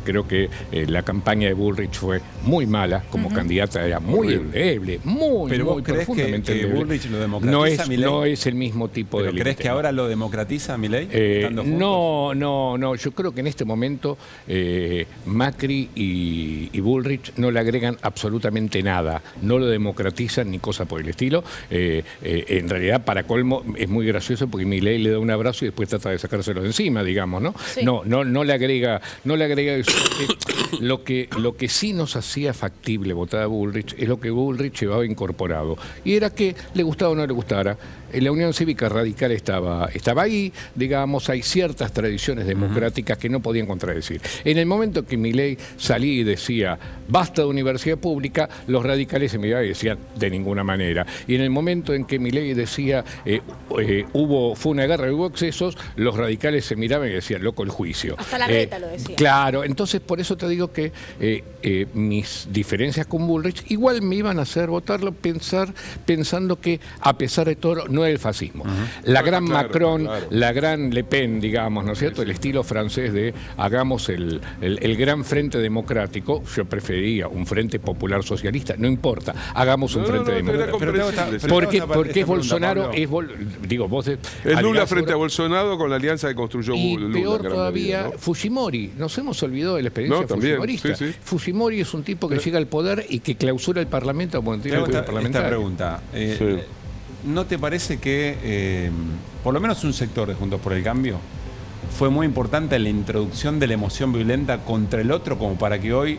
Creo que la campaña de Bullrich fue muy mala, como candidata era muy endeble, muy profundamente que Bullrich lo democratiza, no es el mismo tipo de límite. ¿Crees que ahora lo democratiza Milei? No, yo creo que en este momento Macri y Bullrich no le agregan absolutamente nada, no lo democratizan ni cosa por el estilo. En realidad, para colmo, es muy gracioso porque Milei le da un abrazo y después trata de sacárselo de encima, digamos, ¿no? Sí. No le agrega eso. Lo que sí nos hacía factible votar a Bullrich es lo que Bullrich llevaba incorporado. Y era que, le gustara o no le gustara, la Unión Cívica Radical estaba ahí, digamos, hay ciertas tradiciones democráticas que no podían contradecir. En el momento que Milei salía y decía, basta de universidad pública, los radicales se miraban y decían, de ninguna manera. Y en el momento en que Milei decía, fue una guerra y hubo excesos, los radicales se miraban y decían, loco, el juicio. Hasta la reta lo decía. Claro, entonces por eso te digo que mis diferencias con Bullrich igual me iban a hacer votarlo pensando que, a pesar de todo, no es el fascismo. La gran Macron, la gran Le Pen, digamos, ¿no es cierto? El estilo francés de hagamos el gran frente democrático. Yo preferiría un frente popular socialista, no importa, hagamos un frente democrático. Porque es Bolsonaro, vos... Es Lula frente a Bolsonaro con la alianza que construyó Lula. Y peor todavía, ¿no? Fujimori. Nos hemos olvidado de la experiencia fujimorista. Sí. Fujimori es un tipo que llega al poder y que clausura el Parlamento como tiene el poder parlamentario. Esta pregunta. ¿No te parece que, por lo menos un sector de Juntos por el Cambio, fue muy importante en la introducción de la emoción violenta contra el otro como para que hoy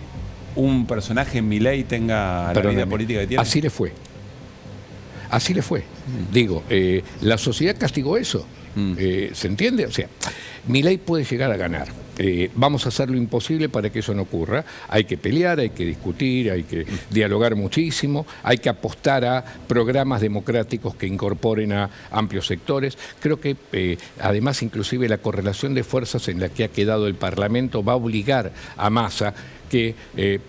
un personaje en Milei tenga la vida política que tiene? Así le fue. Así le fue. Digo, la sociedad castigó eso. ¿Se entiende? O sea, Milei puede llegar a ganar. Vamos a hacer lo imposible para que eso no ocurra. Hay que pelear, hay que discutir, hay que dialogar muchísimo, hay que apostar a programas democráticos que incorporen a amplios sectores. Creo que además inclusive la correlación de fuerzas en la que ha quedado el Parlamento va a obligar a Massa, que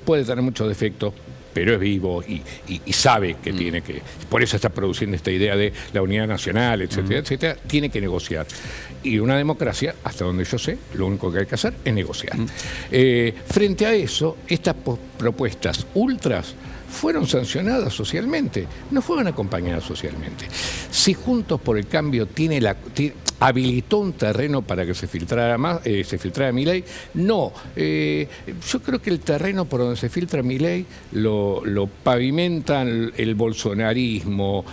puede tener muchos defectos, pero es vivo y sabe que tiene que... Por eso está produciendo esta idea de la unidad nacional, etcétera, etcétera. Tiene que negociar. Y una democracia, hasta donde yo sé, lo único que hay que hacer es negociar. Frente a eso, estas propuestas ultras fueron sancionadas socialmente, no fueron acompañadas socialmente. Si Juntos por el Cambio habilitó un terreno para que se filtrara Milei, no. Yo creo que el terreno por donde se filtra Milei lo pavimentan el bolsonarismo,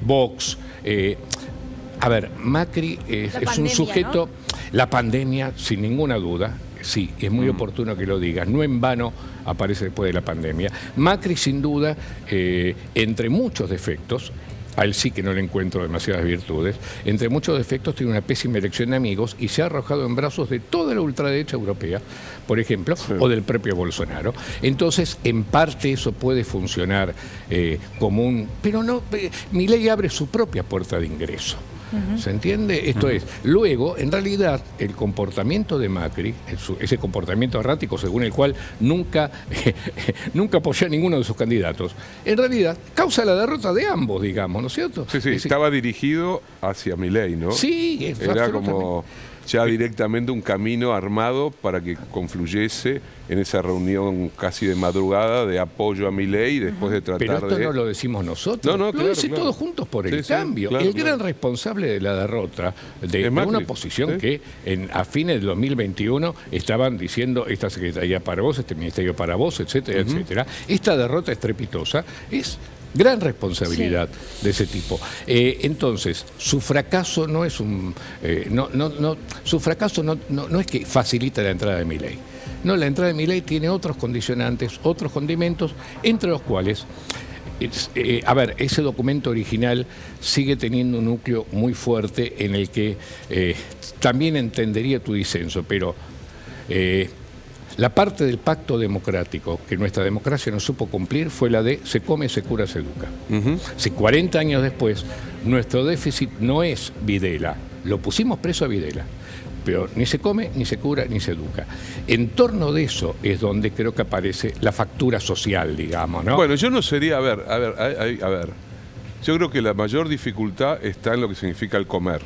Vox. A ver, Macri es un sujeto, ¿no? La pandemia, sin ninguna duda. Sí, es muy oportuno que lo digas. No en vano aparece después de la pandemia. Macri, sin duda, entre muchos defectos, a él sí que no le encuentro demasiadas virtudes, entre muchos defectos tiene una pésima elección de amigos y se ha arrojado en brazos de toda la ultraderecha europea, por ejemplo, o del propio Bolsonaro. Entonces, en parte eso puede funcionar como un... Pero no, Milei abre su propia puerta de ingreso. ¿Se entiende? Esto es, luego, en realidad, el comportamiento de Macri, ese comportamiento errático según el cual nunca apoyó a ninguno de sus candidatos, en realidad causa la derrota de ambos, digamos, ¿no es cierto? Sí, estaba dirigido hacia Milei, ¿no? Sí, era como ya directamente un camino armado para que confluyese en esa reunión casi de madrugada de apoyo a Milei y después de tratar de... Pero esto no lo decimos nosotros, lo dicen todos Juntos por el Cambio. El gran responsable de la derrota de una oposición que a fines del 2021 estaban diciendo esta secretaría para vos, este ministerio para vos, etcétera, etcétera. Esta derrota estrepitosa es... gran responsabilidad de ese tipo. Entonces, su fracaso no es su fracaso no es que facilita la entrada de Milei. No, la entrada de Milei tiene otros condicionantes, otros condimentos, entre los cuales, ese documento original sigue teniendo un núcleo muy fuerte en el que también entendería tu disenso, pero... la parte del pacto democrático que nuestra democracia no supo cumplir fue la de se come, se cura, se educa. Si 40 años después nuestro déficit no es Videla, lo pusimos preso a Videla, pero ni se come, ni se cura, ni se educa. En torno de eso es donde creo que aparece la factura social, digamos, ¿no? Bueno, yo no sería, a ver. Yo creo que la mayor dificultad está en lo que significa el comer.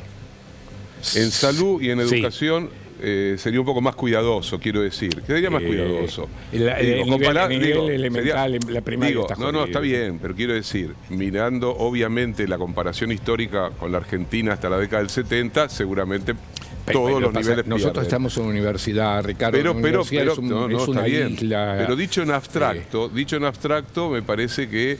En salud y en educación... sería un poco más cuidadoso, quiero decir. ¿Qué sería más cuidadoso? Nivel elemental, la primaria está jodido. No, está bien, pero quiero decir, mirando obviamente la comparación histórica con la Argentina hasta la década del 70, seguramente todos los niveles pierden. Nosotros estamos en una universidad, Ricardo, es una isla. Pero dicho en abstracto, me parece que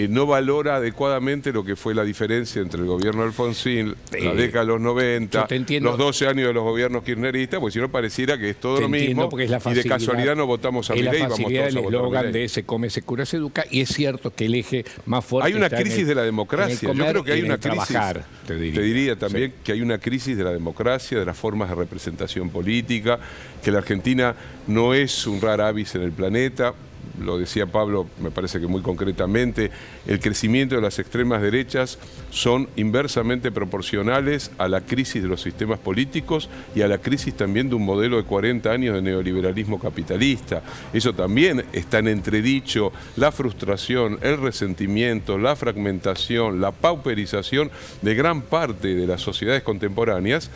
no valora adecuadamente lo que fue la diferencia entre el gobierno de Alfonsín, la década de los 90, los 12 años de los gobiernos kirchneristas, porque si no pareciera que es todo lo mismo porque es la y de facilidad, casualidad no votamos a Milei, vamos todos a votar a eslogan Milei. de se come, se cura, se educa, y es cierto que el eje más fuerte hay una está crisis de la democracia. Yo creo que hay una crisis. Trabajar, te diría también que hay una crisis de la democracia, de las formas de representación política, que la Argentina no es un rara avis en el planeta. Lo decía Pablo, me parece que muy concretamente, el crecimiento de las extremas derechas son inversamente proporcionales a la crisis de los sistemas políticos y a la crisis también de un modelo de 40 años de neoliberalismo capitalista. Eso también está en entredicho, la frustración, el resentimiento, la fragmentación, la pauperización de gran parte de las sociedades contemporáneas,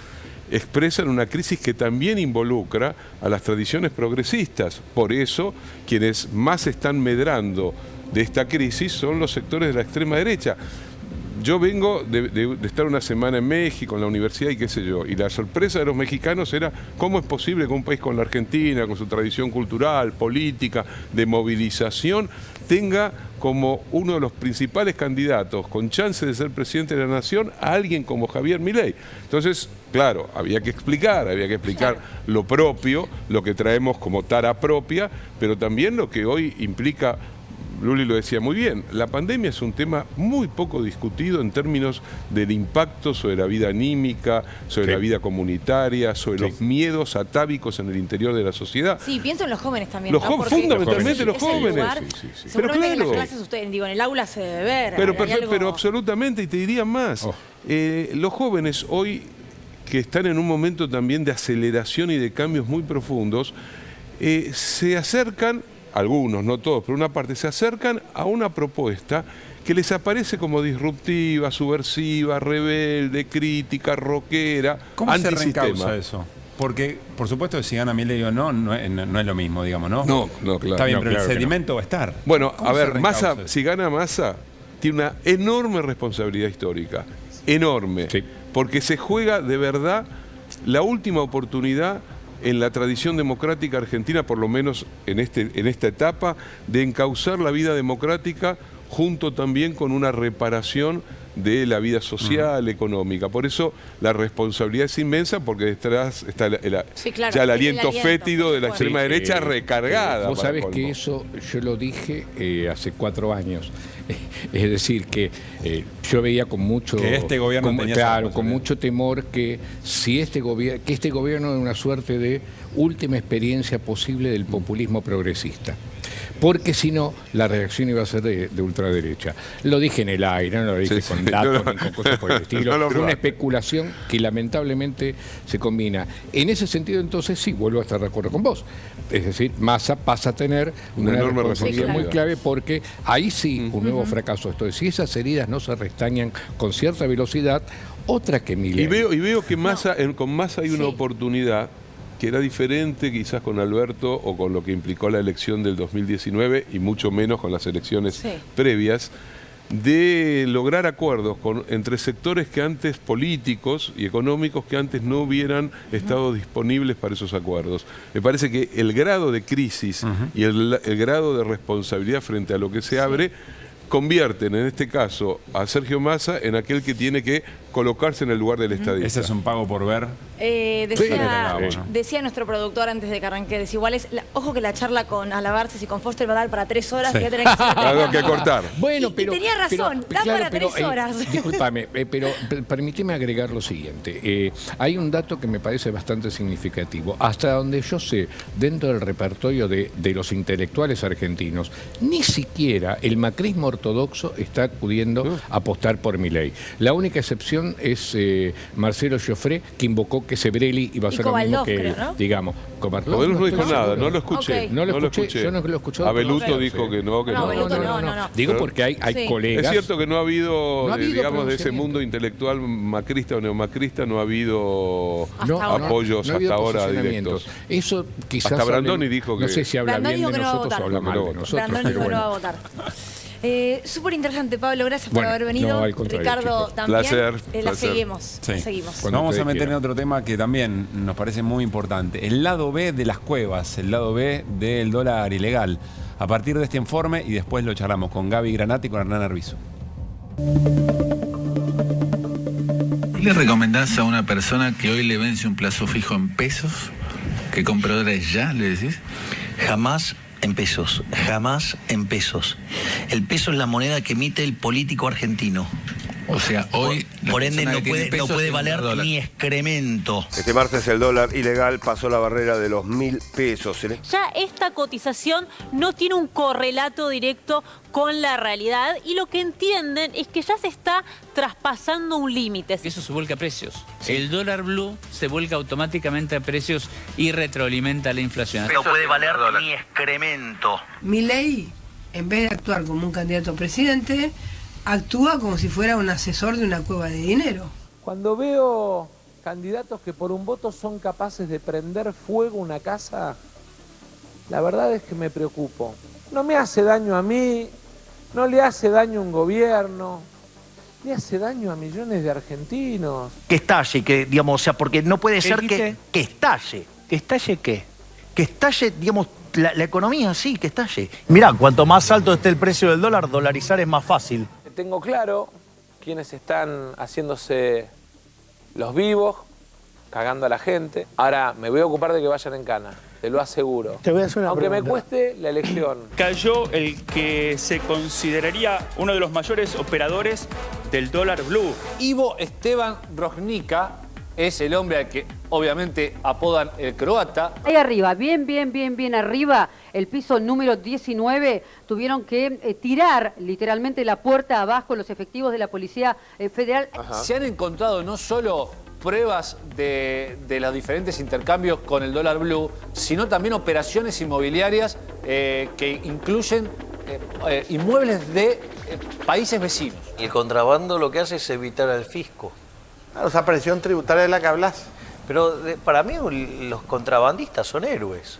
expresan una crisis que también involucra a las tradiciones progresistas. Por eso, quienes más están medrando de esta crisis son los sectores de la extrema derecha. Yo vengo de estar una semana en México, en la universidad y qué sé yo, y la sorpresa de los mexicanos era cómo es posible que un país con la Argentina, con su tradición cultural, política, de movilización, tenga como uno de los principales candidatos con chance de ser presidente de la nación a alguien como Javier Milei. Entonces, claro, había que explicar lo propio, lo que traemos como tara propia, pero también lo que hoy implica. Luli lo decía muy bien, la pandemia es un tema muy poco discutido en términos del impacto sobre la vida anímica, sobre la vida comunitaria, sobre los miedos atávicos en el interior de la sociedad. Sí, pienso en los jóvenes también. Fundamentalmente los jóvenes. Pero claro, en las clases ustedes, digo, en el aula se debe ver. Pero absolutamente, y te diría más, los jóvenes hoy que están en un momento también de aceleración y de cambios muy profundos, se acercan, algunos, no todos, pero una parte, se acercan a una propuesta que les aparece como disruptiva, subversiva, rebelde, crítica, rockera, ¿Cómo se antisistema. reencausa eso? Porque, por supuesto, si gana Milei o no, no es lo mismo, digamos, ¿no? No, claro. Está bien, no, pero claro el sedimento va a estar. Bueno, a ver, Massa, si gana Massa, tiene una enorme responsabilidad histórica, enorme, porque se juega de verdad la última oportunidad en la tradición democrática argentina, por lo menos en esta etapa, de encauzar la vida democrática junto también con una reparación de la vida social, económica. Por eso la responsabilidad es inmensa, porque detrás está ya el aliento fétido de la extrema derecha recargada. Vos sabés que eso yo lo dije hace 4 años. Es decir, que yo veía con mucho, que este gobierno con mucho temor que si este gobierno es una suerte de última experiencia posible del populismo progresista. Porque si no, la reacción iba a ser de ultraderecha. Lo dije en el aire, no lo dije con datos ni con cosas por el estilo. Fue una especulación que lamentablemente se combina. En ese sentido, entonces, sí, vuelvo a estar de acuerdo con vos. Es decir, Massa pasa a tener una enorme responsabilidad muy clave, porque ahí sí un nuevo fracaso. Entonces, si esas heridas no se restañan con cierta velocidad, otra que Milei. Y veo que con Massa hay una oportunidad que era diferente quizás con Alberto o con lo que implicó la elección del 2019 y mucho menos con las elecciones previas, de lograr acuerdos entre sectores que antes, políticos y económicos, que antes no hubieran estado disponibles para esos acuerdos. Me parece que el grado de crisis y el grado de responsabilidad frente a lo que se abre convierten en este caso a Sergio Massa en aquel que tiene que colocarse en el lugar del estadista. ¿Ese es un pago por ver? Decía nuestro productor antes de que arranque, ojo que la charla con Alabarces y con Foster va a dar para 3 horas. Y tener algo que cortar. Bueno, pero tenía razón, da para 3 horas. Discúlpame, pero permíteme agregar lo siguiente. Hay un dato que me parece bastante significativo. Hasta donde yo sé, dentro del repertorio de los intelectuales argentinos, ni siquiera el macrismo ortodoxo está acudiendo a apostar por Milei. La única excepción es Marcelo Giuffre, que invocó que Sebrelli iba a ser lo mismo que él, ¿no? Digamos. No dijo nada, no lo escuché. No lo escuché. Yo no lo escuché. Abeluto dijo que no. Digo porque hay colegas. Es cierto que no ha habido digamos, de ese mundo intelectual macrista o neomacrista, no ha habido apoyos hasta ahora directos. Eso quizás. Hasta Brandoni dijo que. No sé si habla bien de nosotros o habla mal de nosotros. Brandoni dijo que no va a votar. Súper interesante, Pablo, gracias por haber venido. No, al contrario, Ricardo, chicos. también. Placer. La seguimos. Vamos a meter en otro tema que también nos parece muy importante. El lado B de las cuevas, el lado B del dólar ilegal. a partir de este informe y después lo charlamos con Gaby Granata y con Hernán Arbizu. ¿Qué le recomendás a una persona que hoy le vence un plazo fijo en pesos, que compre dólares ya, le decís? Jamás en pesos, jamás en pesos. El peso es la moneda que emite el político argentino. O sea, hoy por ende no puede valer ni excremento. Este martes el dólar ilegal pasó la barrera de los 1.000 pesos. Ya esta cotización no tiene un correlato directo con la realidad y lo que entienden es que ya se está traspasando un límite. Eso se vuelca a precios. Sí. El dólar blue se vuelca automáticamente a precios y retroalimenta la inflación. No puede valer ni excremento. Milei, en vez de actuar como un candidato a presidente, actúa como si fuera un asesor de una cueva de dinero. Cuando veo candidatos que por un voto son capaces de prender fuego una casa, la verdad es que me preocupo. No me hace daño a mí, no le hace daño a un gobierno, le hace daño a millones de argentinos. Que estalle, que digamos, o sea, porque no puede ser que estalle. ¿Que estalle qué? Que estalle, digamos, la economía, sí, que estalle. Mirá, cuanto más alto esté el precio del dólar, dolarizar es más fácil. Tengo claro quiénes están haciéndose los vivos, cagando a la gente. Ahora me voy a ocupar de que vayan en cana, te lo aseguro. Te voy a hacer una Aunque pregunta. me cueste la elección. Cayó el que se consideraría uno de los mayores operadores del dólar blue. Ivo Esteban Rožnica es el hombre al que obviamente apodan el croata. Ahí arriba, bien arriba, el piso número 19, tuvieron que tirar literalmente la puerta abajo los efectivos de la Policía Federal. Se han encontrado no solo pruebas de los diferentes intercambios con el dólar blue, sino también operaciones inmobiliarias que incluyen inmuebles de países vecinos. Y el contrabando lo que hace es evitar al fisco. Claro, esa presión tributaria de la que hablas. Pero para mí los contrabandistas son héroes.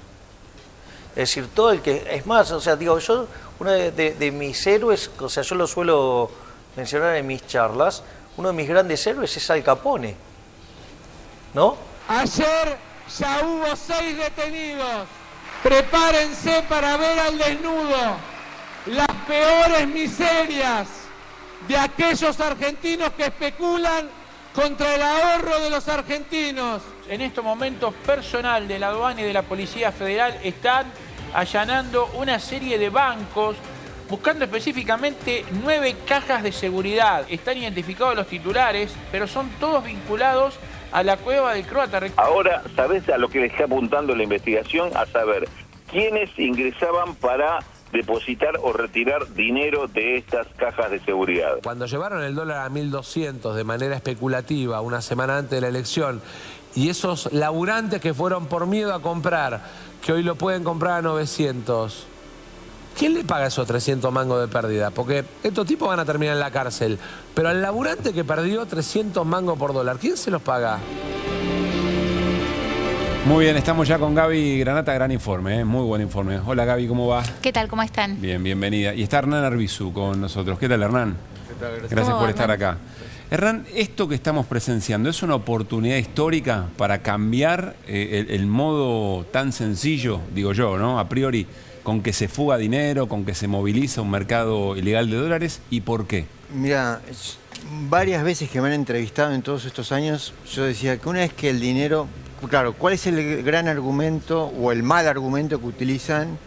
Es decir, todo el que... Es más, o sea, digo, yo, uno de mis héroes, o sea, yo lo suelo mencionar en mis charlas, uno de mis grandes héroes es Al Capone, ¿no? Ayer ya hubo 6 detenidos. Prepárense para ver al desnudo las peores miserias de aquellos argentinos que especulan contra el ahorro de los argentinos. En estos momentos, personal de la aduana y de la Policía Federal están allanando una serie de bancos, buscando específicamente 9 cajas de seguridad. Están identificados los titulares, pero son todos vinculados a la cueva del croata. Ahora, ¿sabés a lo que le está apuntando la investigación? A saber, ¿quiénes ingresaban para depositar o retirar dinero de estas cajas de seguridad? Cuando llevaron el dólar a 1.200 de manera especulativa una semana antes de la elección, y esos laburantes que fueron por miedo a comprar, que hoy lo pueden comprar a 900, ¿quién le paga esos 300 mangos de pérdida? Porque estos tipos van a terminar en la cárcel, pero al laburante que perdió 300 mangos por dólar, ¿quién se los paga? Muy bien, estamos ya con Gaby Granata, gran informe, muy buen informe. Hola Gaby, ¿cómo va? ¿Qué tal? ¿Cómo están? Bien, bienvenida. Y está Hernán Arbizu con nosotros. ¿Qué tal, Hernán? ¿Qué tal? Gracias por estar acá. Hernán, esto que estamos presenciando, ¿es una oportunidad histórica para cambiar el modo tan sencillo, digo yo, ¿no? A priori, con que se fuga dinero, con que se moviliza un mercado ilegal de dólares, ¿y por qué? Mira, varias veces que me han entrevistado en todos estos años, yo decía que una vez que el dinero... Claro, ¿cuál es el gran argumento o el mal argumento que utilizan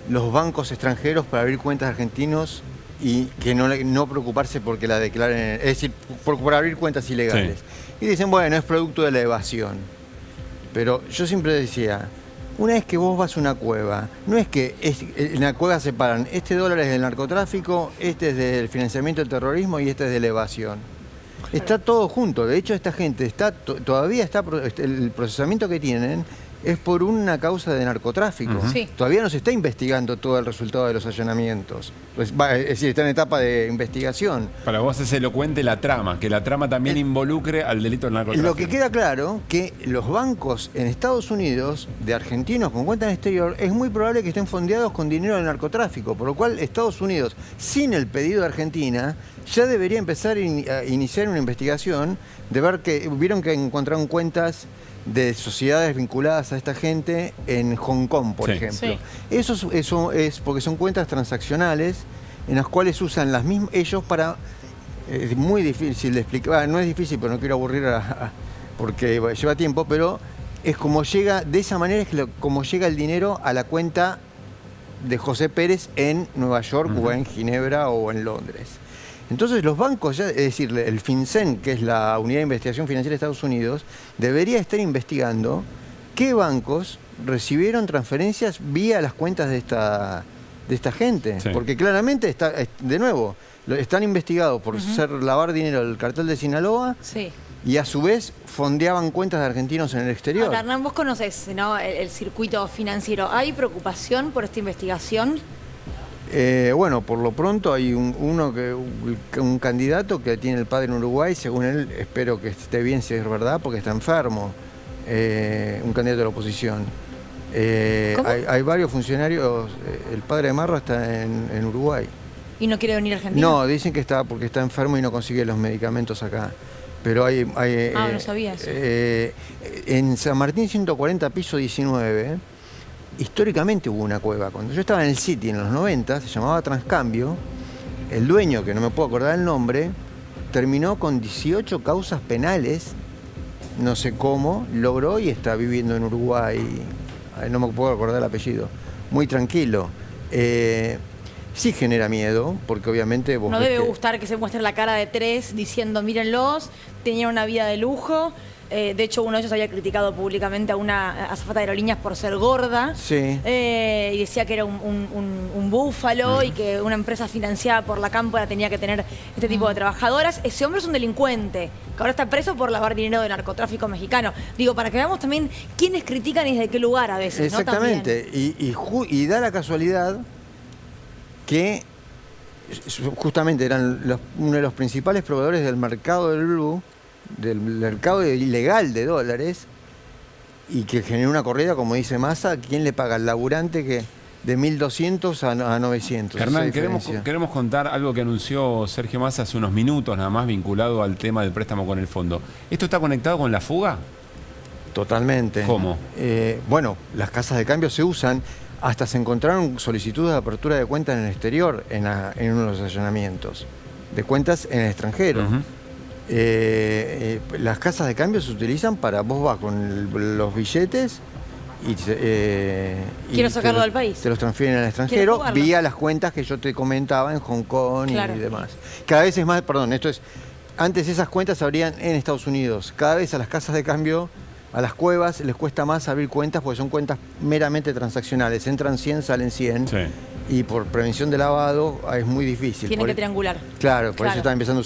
los bancos extranjeros para abrir cuentas de argentinos y que no preocuparse porque la declaren? Es decir, por abrir cuentas ilegales. Sí. Y dicen, bueno, es producto de la evasión. Pero yo siempre decía, una vez que vos vas a una cueva, no es que en la cueva separan, este dólar es del narcotráfico, este es del financiamiento del terrorismo y este es de la evasión. Está todo junto. De hecho, esta gente todavía está... El procesamiento que tienen es por una causa de narcotráfico. Sí. Todavía no se está investigando todo el resultado de los allanamientos. Es decir, está en etapa de investigación. Para vos es elocuente la trama, que la trama también involucre al delito del narcotráfico. Lo que queda claro que los bancos en Estados Unidos, de argentinos con cuenta en el exterior, es muy probable que estén fondeados con dinero del narcotráfico, por lo cual Estados Unidos, sin el pedido de Argentina, ya debería empezar a iniciar una investigación de ver que hubieron que encontraron cuentas de sociedades vinculadas a esta gente en Hong Kong, por ejemplo. Sí. Eso es porque son cuentas transaccionales en las cuales usan las mismas ellos para... Es muy difícil de explicar, no es difícil, pero no quiero aburrir porque lleva tiempo, pero es como llega, de esa manera es como llega el dinero a la cuenta de José Pérez en Nueva York o en Ginebra o en Londres. Entonces los bancos, es decir, el FinCEN, que es la Unidad de Investigación Financiera de Estados Unidos, debería estar investigando qué bancos recibieron transferencias vía las cuentas de esta gente. Sí. Porque claramente, de nuevo, están investigados por lavar dinero del cartel de Sinaloa Sí. y a su vez fondeaban cuentas de argentinos en el exterior. Ahora, Hernán, vos conocés, ¿no?, el circuito financiero. ¿Hay preocupación por esta investigación? Bueno, por lo pronto hay un candidato que tiene el padre en Uruguay, según él, espero que esté bien si es verdad, porque está enfermo, un candidato de la oposición. Hay varios funcionarios, el padre de Marro está en Uruguay. ¿Y no quiere venir a Argentina? No, dicen que está porque está enfermo y no consigue los medicamentos acá. Pero no sabía eso. En San Martín 140, piso 19, históricamente hubo una cueva. Cuando yo estaba en el City en los 90, se llamaba Transcambio, el dueño, que no me puedo acordar el nombre, terminó con 18 causas penales, no sé cómo, logró y está viviendo en Uruguay, no me puedo acordar el apellido, muy tranquilo. Sí genera miedo, porque obviamente vos No ves debe gustar que se muestre la cara de tres diciendo, mírenlos, tenían una vida de lujo. De hecho, uno de ellos había criticado públicamente a una azafata de aerolíneas por ser gorda. Sí. Y decía que era un búfalo y que una empresa financiada por la Cámpora tenía que tener este tipo de trabajadoras. Ese hombre es un delincuente, que ahora está preso por lavar dinero de narcotráfico mexicano. Digo, para que veamos también quiénes critican y desde qué lugar a veces. Exactamente. ¿No? Y da la casualidad que justamente eran uno de los principales proveedores del mercado del blue, del mercado ilegal de dólares, y que generó una corrida, como dice Massa. ¿Quién le paga? El laburante que de 1.200 a 900. Hernán, queremos contar algo que anunció Sergio Massa hace unos minutos, nada más vinculado al tema del préstamo con el fondo. ¿Esto está conectado con la fuga? Totalmente. ¿Cómo? Bueno, las casas de cambio se usan. Hasta se encontraron solicitudes de apertura de cuentas en el exterior en uno de los allanamientos, de cuentas en el extranjero. Las casas de cambio se utilizan para, vos vas con los billetes y quiero sacarlo del país. Te los transfieren al extranjero vía las cuentas que yo te comentaba en Hong Kong y demás. Cada vez es más, antes esas cuentas se abrían en Estados Unidos. Cada vez a las casas de cambio, a las cuevas, les cuesta más abrir cuentas porque son cuentas meramente transaccionales. Entran 100, salen 100. Sí. Y por prevención de lavado es muy difícil. Tienen que triangular. Claro, por eso están empezando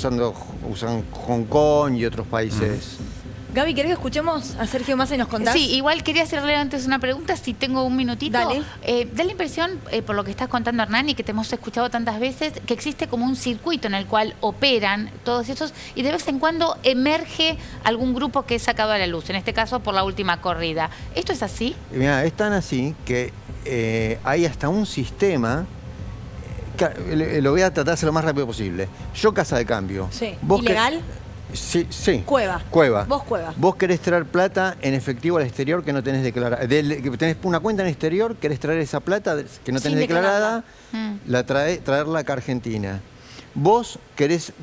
usan Hong Kong y otros países. Gaby, ¿querés que escuchemos a Sergio Massa y nos contás? Sí, igual quería hacerle antes una pregunta, si tengo un minutito. Dale. Da la impresión, por lo que estás contando, Hernán, y que te hemos escuchado tantas veces, que existe como un circuito en el cual operan todos estos y de vez en cuando emerge algún grupo que es sacado a la luz, en este caso por la última corrida. ¿Esto es así? Mira, es tan así que hay hasta un sistema, lo voy a tratar de hacer lo más rápido posible. Yo, casa de cambio. Sí. ¿Vos ¿Ilegal? Sí. Cueva. Vos cueva. Vos querés traer plata en efectivo al exterior que no tenés declarada. Que tenés una cuenta en el exterior, querés traer esa plata que no tenés declarada, traerla acá a Argentina. Vos tenés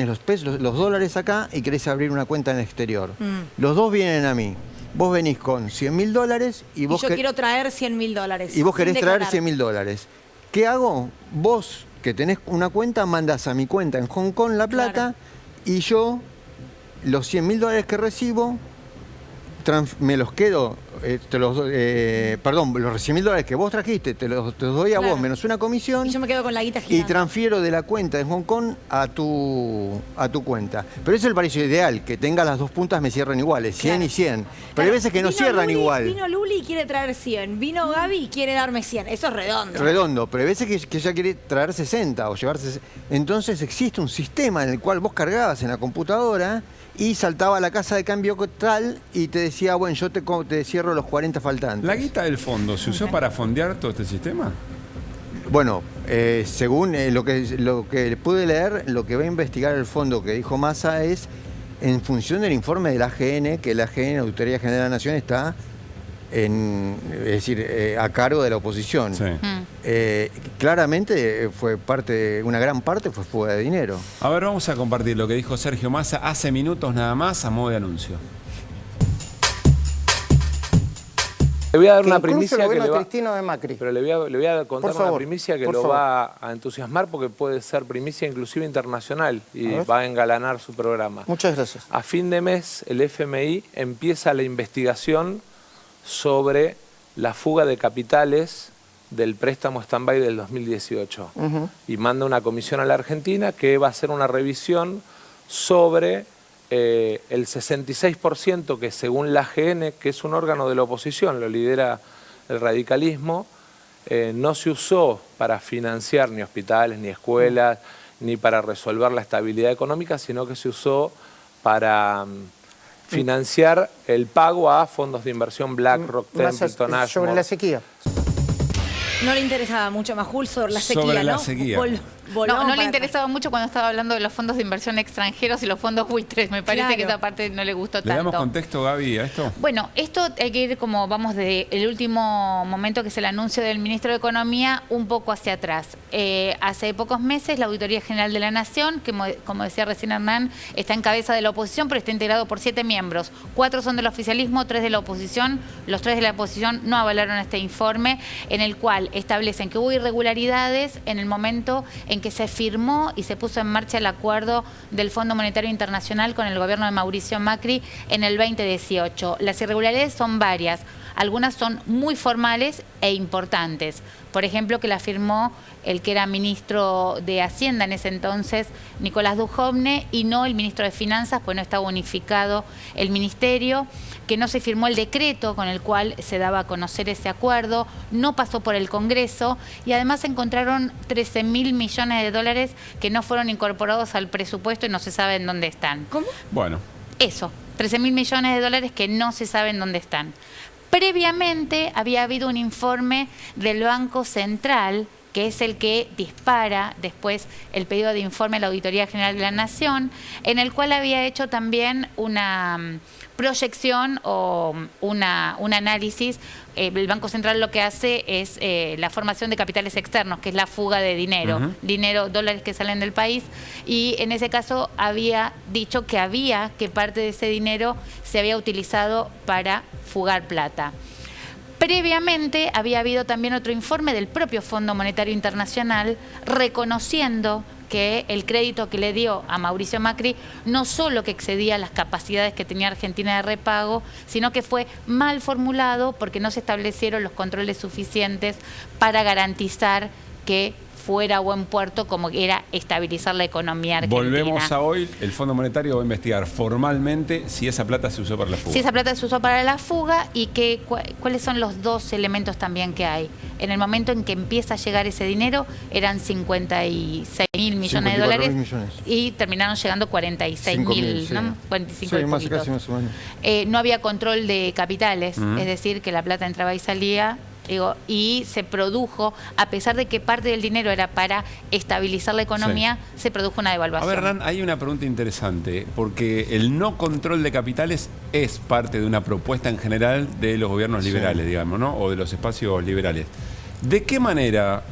los pesos, los dólares acá y querés abrir una cuenta en el exterior. Los dos vienen a mí. Vos venís con $100.000 y vos... yo quiero traer $100.000. Y vos querés traer $100.000. ¿Qué hago? Vos, que tenés una cuenta, mandás a mi cuenta en Hong Kong la plata y yo... Los $100.000 que recibo, me los quedo, los $100.000 que vos trajiste, te los doy a vos, menos una comisión. Y yo me quedo con la guita gigante. Y transfiero de la cuenta de Hong Kong a tu cuenta. Pero ese es el paraíso ideal, que tenga las dos puntas me cierren iguales, 100 y 100. Pero hay veces que no cierran igual. Vino Luli y quiere traer 100, vino Gaby y quiere darme 100. Eso es redondo. Redondo, pero hay veces que ella quiere traer 60 o llevarse. Entonces existe un sistema en el cual vos cargabas en la computadora y saltaba a la casa de cambio tal y te decía, bueno, yo te cierro los 40 faltantes. ¿La guita del fondo se usó para fondear todo este sistema? Bueno, según lo que pude leer, lo que va a investigar el fondo que dijo Massa es en función del informe de la AGN, que la AGN, la Auditoría General de la Nación, está a cargo de la oposición. Sí. Claramente una gran parte fue fuga de dinero. A ver, vamos a compartir lo que dijo Sergio Massa hace minutos nada más a modo de anuncio. Le voy a dar que una incluso primicia el que gobierno le va, de Cristina o de Macri. pero le voy a contar Por favor, una primicia que por lo favor. va a entusiasmar porque puede ser primicia inclusive internacional y A ver. va a engalanar su programa. Muchas gracias. A fin de mes el FMI empieza la investigación sobre la fuga de capitales del préstamo stand-by del 2018 y manda una comisión a la Argentina que va a hacer una revisión sobre el 66% que según la AGN, que es un órgano de la oposición, lo lidera el radicalismo, no se usó para financiar ni hospitales, ni escuelas, ni para resolver la estabilidad económica, sino que se usó para financiar el pago a fondos de inversión BlackRock, Templeton, Ashmore. Sobre la sequía. No le interesaba mucho a Majul sobre la sequía, Sobre la ¿no? sequía. No le interesaba mucho cuando estaba hablando de los fondos de inversión extranjeros y los fondos buitres. Me parece que esa parte no le gustó tanto. ¿Le damos contexto, Gaby, a esto? Bueno, esto hay que ir como vamos de el último momento que es el anuncio del ministro de Economía un poco hacia atrás. Hace pocos meses la Auditoría General de la Nación, que como decía recién Hernán, está en cabeza de la oposición, pero está integrado por 7 miembros. 4 son del oficialismo, 3 de la oposición. Los 3 de la oposición no avalaron este informe en el cual establecen que hubo irregularidades en el momento en que se firmó y se puso en marcha el acuerdo del Fondo Monetario Internacional con el gobierno de Mauricio Macri en el 2018. Las irregularidades son varias. Algunas son muy formales e importantes. Por ejemplo, que la firmó el que era ministro de Hacienda en ese entonces, Nicolás Dujovne, y no el ministro de Finanzas, pues no estaba unificado el ministerio, que no se firmó el decreto con el cual se daba a conocer ese acuerdo, no pasó por el Congreso y además encontraron 13.000 millones de dólares que no fueron incorporados al presupuesto y no se sabe en dónde están. ¿Cómo? Bueno. Eso, 13.000 millones de dólares que no se sabe en dónde están. Previamente había habido un informe del Banco Central, que es el que dispara después el pedido de informe a la Auditoría General de la Nación, en el cual había hecho también una proyección o un análisis. El Banco Central lo que hace es la formación de capitales externos, que es la fuga de dinero, dólares que salen del país, y en ese caso había dicho que parte de ese dinero se había utilizado para fugar plata. Previamente había habido también otro informe del propio Fondo Monetario Internacional reconociendo que el crédito que le dio a Mauricio Macri no solo que excedía las capacidades que tenía Argentina de repago, sino que fue mal formulado porque no se establecieron los controles suficientes para garantizar que fuera buen puerto, como era estabilizar la economía argentina. Volvemos a hoy, el Fondo Monetario va a investigar formalmente si esa plata se usó para la fuga. Si esa plata se usó para la fuga y cuáles son los 2 elementos también que hay. En el momento en que empieza a llegar ese dinero, eran 56.000 millones de dólares y terminaron llegando 46.000, ¿no? 45 sí, más casi más o menos. No había control de capitales, es decir, que la plata entraba y salía. Y se produjo, a pesar de que parte del dinero era para estabilizar la economía, se produjo una devaluación. A ver, Hernán, hay una pregunta interesante, porque el no control de capitales es parte de una propuesta en general de los gobiernos liberales, digamos, ¿no? O de los espacios liberales. ¿De qué manera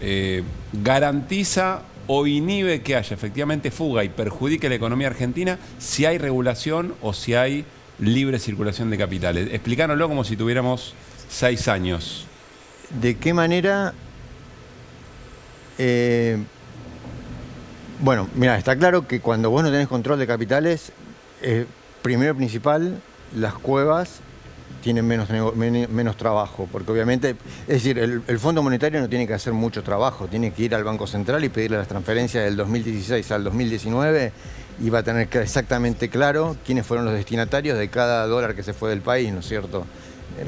garantiza o inhibe que haya efectivamente fuga y perjudique la economía argentina si hay regulación o si hay libre circulación de capitales? Explícanoslo como si tuviéramos 6 años. ¿De qué manera? Bueno, mira, está claro que cuando vos no tenés control de capitales, primero principal, las cuevas tienen menos trabajo, porque obviamente, es decir, el Fondo Monetario no tiene que hacer mucho trabajo, tiene que ir al Banco Central y pedirle las transferencias del 2016 al 2019 y va a tener exactamente claro quiénes fueron los destinatarios de cada dólar que se fue del país, ¿no es cierto?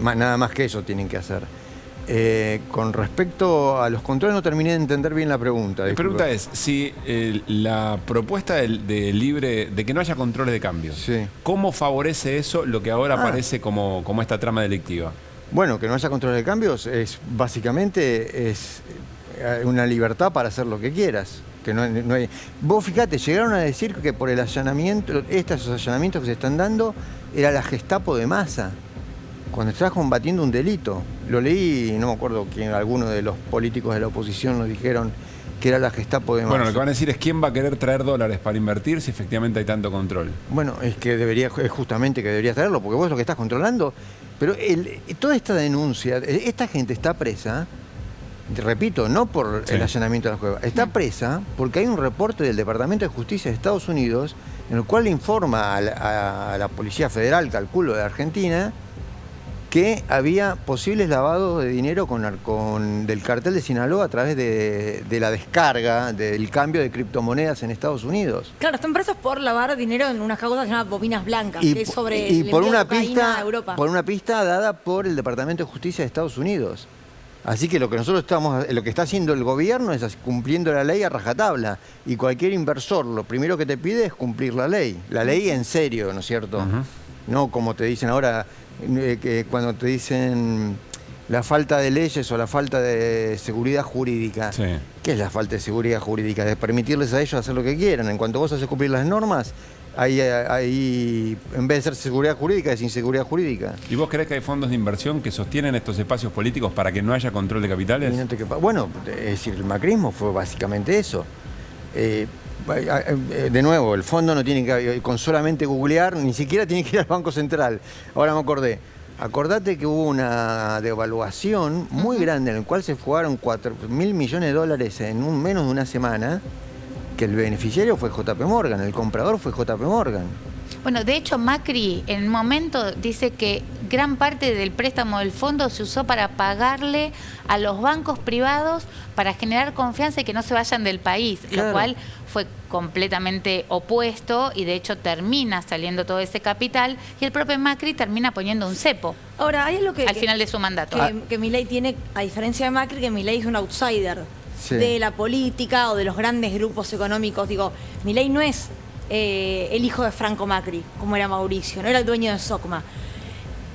Nada más que eso tienen que hacer. Con respecto a los controles no terminé de entender bien la pregunta. La pregunta es si la propuesta de que no haya controles de cambio, ¿cómo favorece eso lo que ahora aparece como esta trama delictiva? Bueno, que no haya controles de cambios es básicamente una libertad para hacer lo que quieras. que no hay. Vos fíjate, llegaron a decir que por el allanamiento, estos allanamientos que se están dando, era la Gestapo de Massa, cuando estás combatiendo un delito. Lo leí, no me acuerdo quién, alguno de los políticos de la oposición nos dijeron que era la Gestapo de Massa. Bueno, lo que van a decir es quién va a querer traer dólares para invertir si efectivamente hay tanto control. Bueno, es justamente que deberías traerlo, porque vos es lo que estás controlando. Pero toda esta denuncia, esta gente está presa, repito, no por el allanamiento de las cuevas, está presa porque hay un reporte del Departamento de Justicia de Estados Unidos en el cual le informa a la Policía Federal, calculo, de Argentina, que había posibles lavados de dinero del cartel de Sinaloa a través de la descarga, del cambio de criptomonedas en Estados Unidos. Claro, están presos por lavar dinero en unas causas llamadas bobinas blancas, que es sobre y el por envío de una cocaína a Europa. Por una pista dada por el Departamento de Justicia de Estados Unidos. Así que lo que lo que está haciendo el gobierno es cumpliendo la ley a rajatabla. Y cualquier inversor lo primero que te pide es cumplir la ley. La ley en serio, ¿no es cierto? No como te dicen ahora, que cuando te dicen la falta de leyes o la falta de seguridad jurídica. Sí. ¿Qué es la falta de seguridad jurídica? De permitirles a ellos hacer lo que quieran. En cuanto vos haces cumplir las normas, ahí en vez de ser seguridad jurídica, es inseguridad jurídica. ¿Y vos creés que hay fondos de inversión que sostienen estos espacios políticos para que no haya control de capitales? Bueno, es decir, el macrismo fue básicamente eso. De nuevo, el fondo no tiene que, con solamente googlear, ni siquiera tiene que ir al Banco Central. Ahora me acordé. Acordate que hubo una devaluación muy grande en la cual se fugaron 4.000 millones de dólares en menos de una semana, que el beneficiario fue JP Morgan, el comprador fue JP Morgan. Bueno, de hecho Macri en un momento dice que gran parte del préstamo del fondo se usó para pagarle a los bancos privados para generar confianza y que no se vayan del país, Claro. lo cual fue completamente opuesto y de hecho termina saliendo todo ese capital y el propio Macri termina poniendo un cepo. Ahora, ahí es lo que al final de su mandato. Que Milei tiene, a diferencia de Macri, que Milei es un outsider Sí. de la política o de los grandes grupos económicos. Digo, Milei no es el hijo de Franco Macri, como era Mauricio, no era el dueño de Socma.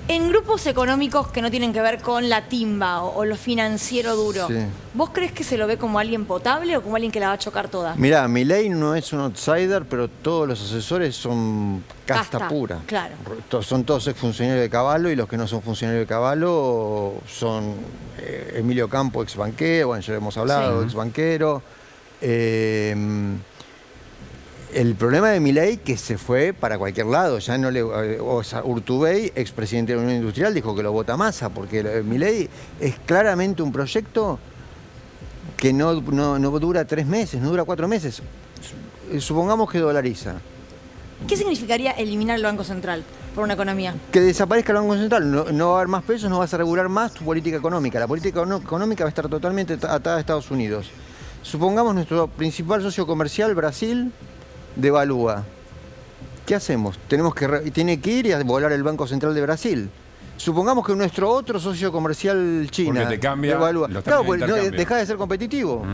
En grupos económicos que no tienen que ver con la timba o lo financiero duro, Sí. ¿vos crees que se lo ve como alguien potable o como alguien que la va a chocar toda? Mirá, Milei no es un outsider, pero todos los asesores son casta pura. Claro. Son todos exfuncionarios de Caballo y los que no son funcionarios de Caballo son Emilio Campo, ex banquero, bueno, ya lo hemos hablado, Sí. ex banquero. El problema de Milei que se fue para cualquier lado, ya no le, o sea, Urtubey, expresidente de la Unión Industrial, dijo que lo vota Massa, porque Milei es claramente un proyecto que no dura 3 meses, no dura 4 meses. Supongamos que dolariza. ¿Qué significaría eliminar el Banco Central por una economía? Que desaparezca el Banco Central, no va a haber más pesos, no vas a regular más tu política económica. La política económica va a estar totalmente atada a Estados Unidos. Supongamos nuestro principal socio comercial, Brasil, devalúa. ¿Qué hacemos? Tiene que ir y a volar el Banco Central de Brasil. Supongamos que nuestro otro socio comercial, China, Porque te cambia devalúa. los Claro, términos porque de no, intercambio. deja de ser competitivo.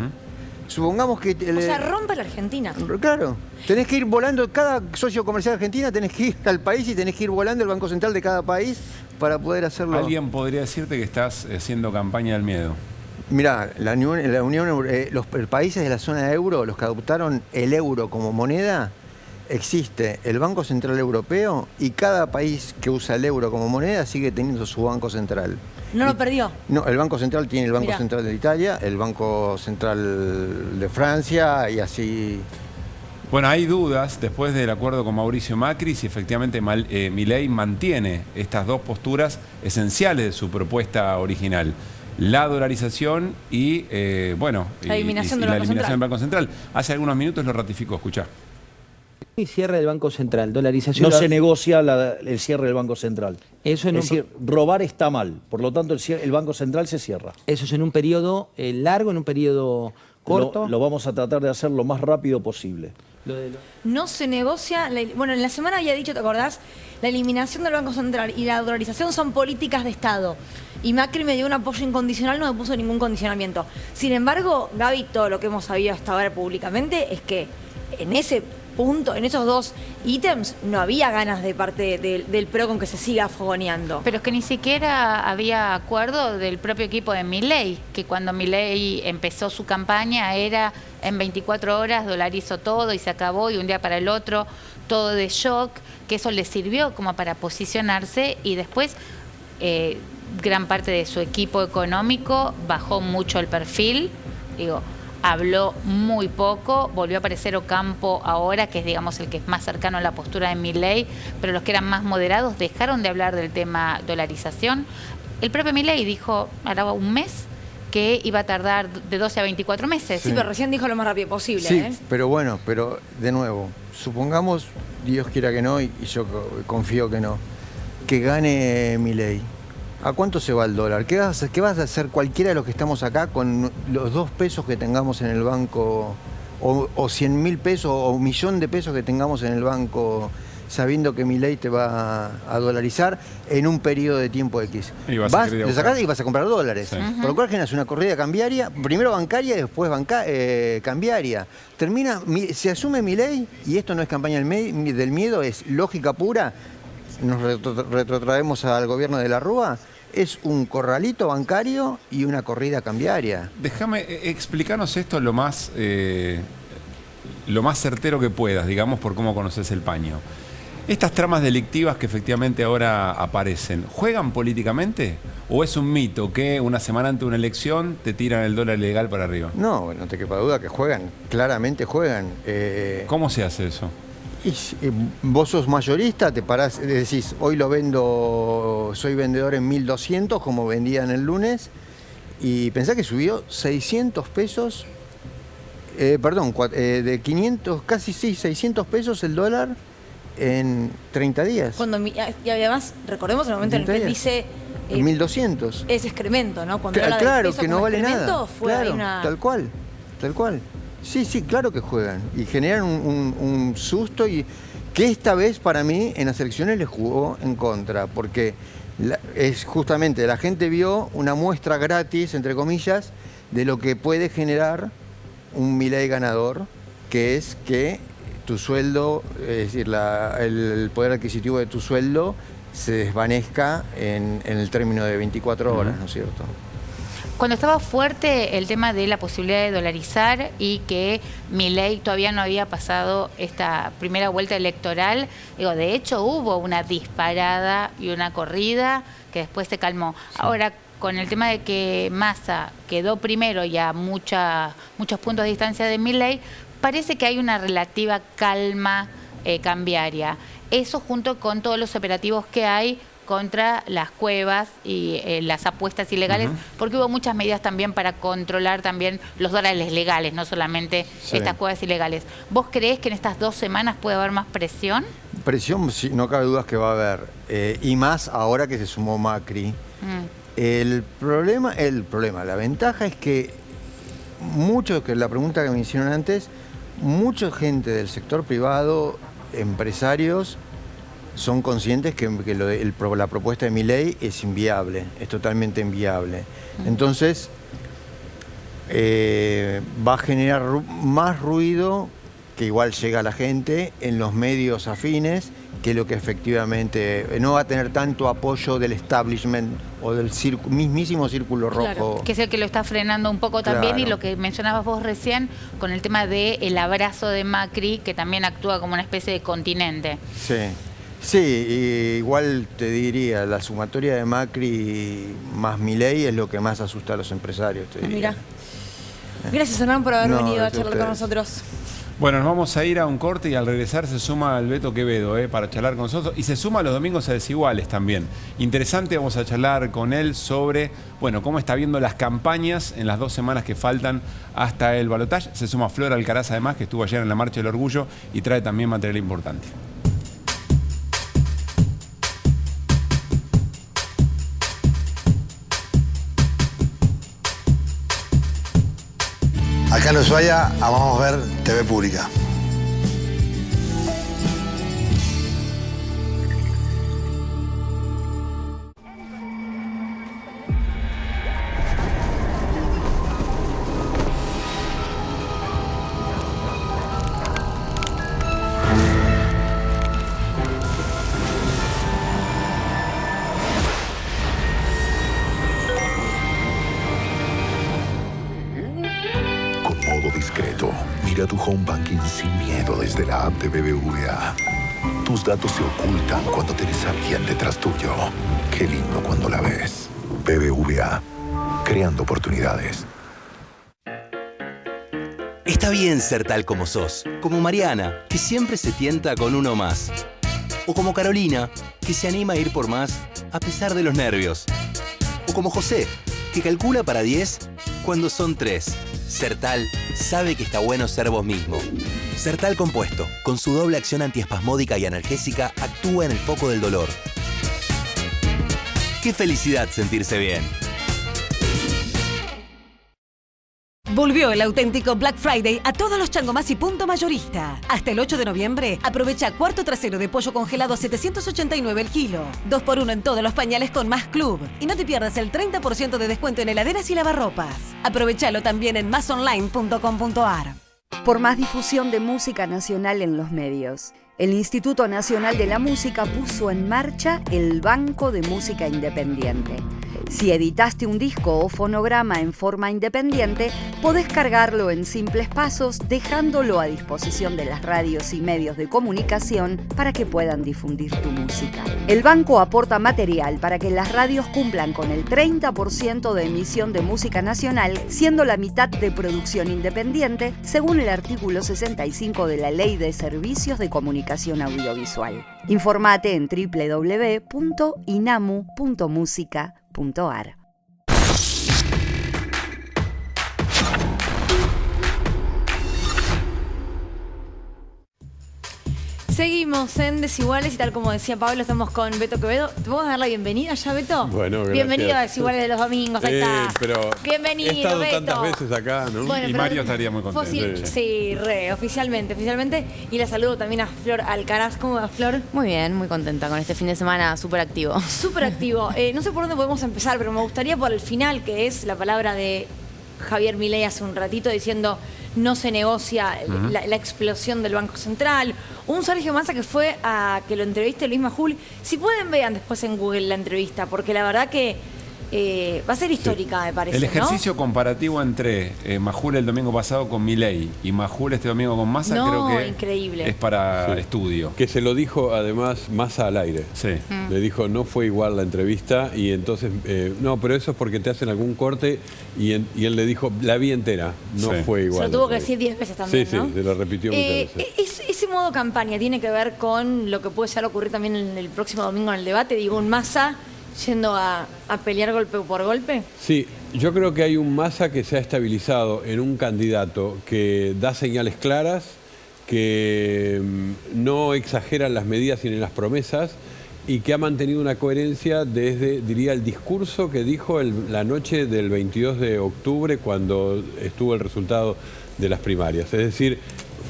Supongamos que... O sea, rompe la Argentina. Claro, tenés que ir volando, cada socio comercial argentina tenés que ir al país y tenés que ir volando el Banco Central de cada país para poder hacerlo. Alguien podría decirte que estás haciendo campaña del miedo. Mirá, los países de la zona euro, los que adoptaron el euro como moneda, existe el Banco Central Europeo y cada país que usa el euro como moneda sigue teniendo su Banco Central. No lo perdió. No, el Banco Central tiene el Banco Mirá. Central de Italia, el Banco Central de Francia y así. Bueno, hay dudas después del acuerdo con Mauricio Macri si efectivamente Milei mantiene estas dos posturas esenciales de su propuesta original. La dolarización y, La eliminación del la Banco eliminación Central. del Banco Central. Hace algunos minutos lo ratificó, escuchá. Y cierre del Banco Central, dolarización. No se negocia el cierre del Banco Central. Eso Es decir, robar está mal. Por lo tanto, el Banco Central se cierra. Eso es en un periodo largo, en un periodo corto. Lo vamos a tratar de hacer lo más rápido posible. No se negocia, bueno, en la semana había dicho, ¿te acordás? La eliminación del Banco Central y la dolarización son políticas de Estado. Y Macri me dio un apoyo incondicional, no me puso ningún condicionamiento. Sin embargo, Gaby, todo lo que hemos sabido hasta ahora públicamente es que en ese punto, en esos dos ítems, no había ganas de parte del PRO con que se siga fogoneando. Pero es que ni siquiera había acuerdo del propio equipo de Milei, que cuando Milei empezó su campaña era en 24 horas dolarizó todo y se acabó, y un día para el otro todo de shock, que eso le sirvió como para posicionarse, y después gran parte de su equipo económico bajó mucho el perfil, habló muy poco, volvió a aparecer Ocampo ahora, que es digamos el que es más cercano a la postura de Milei, pero los que eran más moderados dejaron de hablar del tema dolarización. El propio Milei dijo, hará un mes, que iba a tardar de 12 a 24 meses. Sí, pero recién dijo lo más rápido posible. Sí, pero bueno, pero de nuevo, supongamos, Dios quiera que no, y yo confío que no, que gane Milei. ¿A cuánto se va el dólar? ¿Qué vas a hacer cualquiera de los que estamos acá con los 2 pesos que tengamos en el banco, o 100.000 pesos, o 1.000.000 de pesos que tengamos en el banco, sabiendo que Milei te va a dolarizar en un periodo de tiempo X? Le sacás y vas a comprar dólares. Sí. Por lo cual generas una corrida cambiaria, primero bancaria y después cambiaria. Se asume Milei, y esto no es campaña del miedo, es lógica pura. Nos retrotraemos al gobierno de la Rúa, es un corralito bancario y una corrida cambiaria. Déjame explicarnos esto lo más certero que puedas, digamos, por cómo conoces el paño. Estas tramas delictivas que efectivamente ahora aparecen, ¿juegan políticamente? ¿O es un mito que una semana antes de una elección te tiran el dólar ilegal para arriba? No, no te quepa duda que juegan, claramente juegan. ¿Cómo se hace eso? Vos sos mayorista, te parás, decís, hoy lo vendo, soy vendedor en 1.200 como vendían el lunes, y pensá que subió 600 pesos, de 500, casi 600 pesos el dólar en 30 días. Y además, recordemos el momento en el que él dice... 1.200. Es excremento, ¿no? Cuando claro, que no vale nada. Fue claro, tal cual. Sí, claro que juegan y generan un susto, y que esta vez para mí en las elecciones les jugó en contra, porque es justamente la gente vio una muestra gratis, entre comillas, de lo que puede generar un Milei ganador, que es que tu sueldo, es decir, el poder adquisitivo de tu sueldo se desvanezca en el término de 24 horas, ¿no es cierto? Cuando estaba fuerte el tema de la posibilidad de dolarizar y que Milei todavía no había pasado esta primera vuelta electoral, de hecho hubo una disparada y una corrida que después se calmó. Sí. Ahora, con el tema de que Massa quedó primero y a muchos puntos de distancia de Milei, parece que hay una relativa calma cambiaria. Eso junto con todos los operativos que hay contra las cuevas y las apuestas ilegales, porque hubo muchas medidas también para controlar también los dólares legales, no solamente estas cuevas ilegales. ¿Vos creés que en estas 2 semanas puede haber más presión? Presión, sí, no cabe dudas que va a haber, y más ahora que se sumó Macri. El problema, la ventaja es que la pregunta que me hicieron antes, mucha gente del sector privado, empresarios, son conscientes que la propuesta de Milei es inviable, es totalmente inviable. Entonces, va a generar más ruido, que igual llega a la gente, en los medios afines, que lo que efectivamente no va a tener tanto apoyo del establishment o del mismísimo círculo rojo. Claro, que es el que lo está frenando un poco también, y lo que mencionabas vos recién con el tema del abrazo de Macri, que también actúa como una especie de continente. Sí, igual te diría, la sumatoria de Macri más Milei es lo que más asusta a los empresarios, te diría. Mira. Gracias, Hernán, por haber venido a charlar con nosotros. Bueno, nos vamos a ir a un corte y al regresar se suma el Beto Quevedo para charlar con nosotros, y se suma los domingos a Desiguales también. Interesante, vamos a charlar con él sobre, cómo está viendo las campañas en las 2 semanas que faltan hasta el balotaje. Se suma Flor Alcaraz además, que estuvo ayer en la Marcha del Orgullo y trae también material importante. Acá en Ushuaia amamos ver TV pública. tu home banking sin miedo desde la app de BBVA. Tus datos se ocultan cuando tienes a alguien detrás tuyo. Qué lindo cuando la ves. BBVA, creando oportunidades. Está bien ser tal como sos, como Mariana, que siempre se tienta con uno más. O como Carolina, que se anima a ir por más a pesar de los nervios. O como José, que calcula para 10 cuando son 3. Sertal sabe que está bueno ser vos mismo. Sertal Compuesto, con su doble acción antiespasmódica y analgésica, actúa en el foco del dolor. ¡Qué felicidad sentirse bien! Volvió el auténtico Black Friday a todos los Changomás y Punto Mayorista. Hasta el 8 de noviembre, aprovecha cuarto trasero de pollo congelado a 789 el kilo. 2x1 en todos los pañales con Más Club. Y no te pierdas el 30% de descuento en heladeras y lavarropas. Aprovechalo también en masonline.com.ar. Por más difusión de música nacional en los medios, el Instituto Nacional de la Música puso en marcha el Banco de Música Independiente. Si editaste un disco o fonograma en forma independiente, podés cargarlo en simples pasos, dejándolo a disposición de las radios y medios de comunicación para que puedan difundir tu música. El banco aporta material para que las radios cumplan con el 30% de emisión de música nacional, siendo la mitad de producción independiente, según el artículo 65 de la Ley de Servicios de Comunicación Audiovisual. Informate en www.inamu.musica.ar. Seguimos en Desiguales y tal como decía Pablo, estamos con Beto Quevedo. ¿Te podemos dar la bienvenida ya, Beto? Bueno, gracias. Bienvenido a Desiguales de los domingos, ahí está. Pero bienvenido, he estado Beto. tantas veces acá, ¿no? Bueno, Y Mario estaría muy contento. Sí, oficialmente. Y la saludo también a Flor Alcaraz. ¿Cómo va, Flor? Muy bien, muy contenta con este fin de semana súper activo. Súper activo. No sé por dónde podemos empezar, pero me gustaría por el final, que es la palabra de Javier Milei hace un ratito diciendo no se negocia la explosión del Banco Central. Un Sergio Massa que fue a que lo entreviste Luis Majul. Si pueden, vean después en Google la entrevista, porque la verdad que va a ser histórica, me parece. El ejercicio comparativo entre Majul el domingo pasado con Milei y Majul este domingo con Massa, creo que increíble. Es para estudio. Que se lo dijo además Massa al aire. Sí. Le dijo, no fue igual la entrevista y entonces, no, pero eso es porque te hacen algún corte y él le dijo, la vi entera, no fue igual. Se lo tuvo que decir 10 veces también, ¿no? Sí, se lo repitió muchas veces. Ese modo campaña tiene que ver con lo que puede ser ocurrir también en el próximo domingo en el debate. Digo, un Massa yendo a pelear golpe por golpe. Sí, yo creo que hay un Massa que se ha estabilizado en un candidato que da señales claras, que no exagera en las medidas ni en las promesas y que ha mantenido una coherencia desde, diría, el discurso que dijo la noche del 22 de octubre cuando estuvo el resultado de las primarias. Es decir,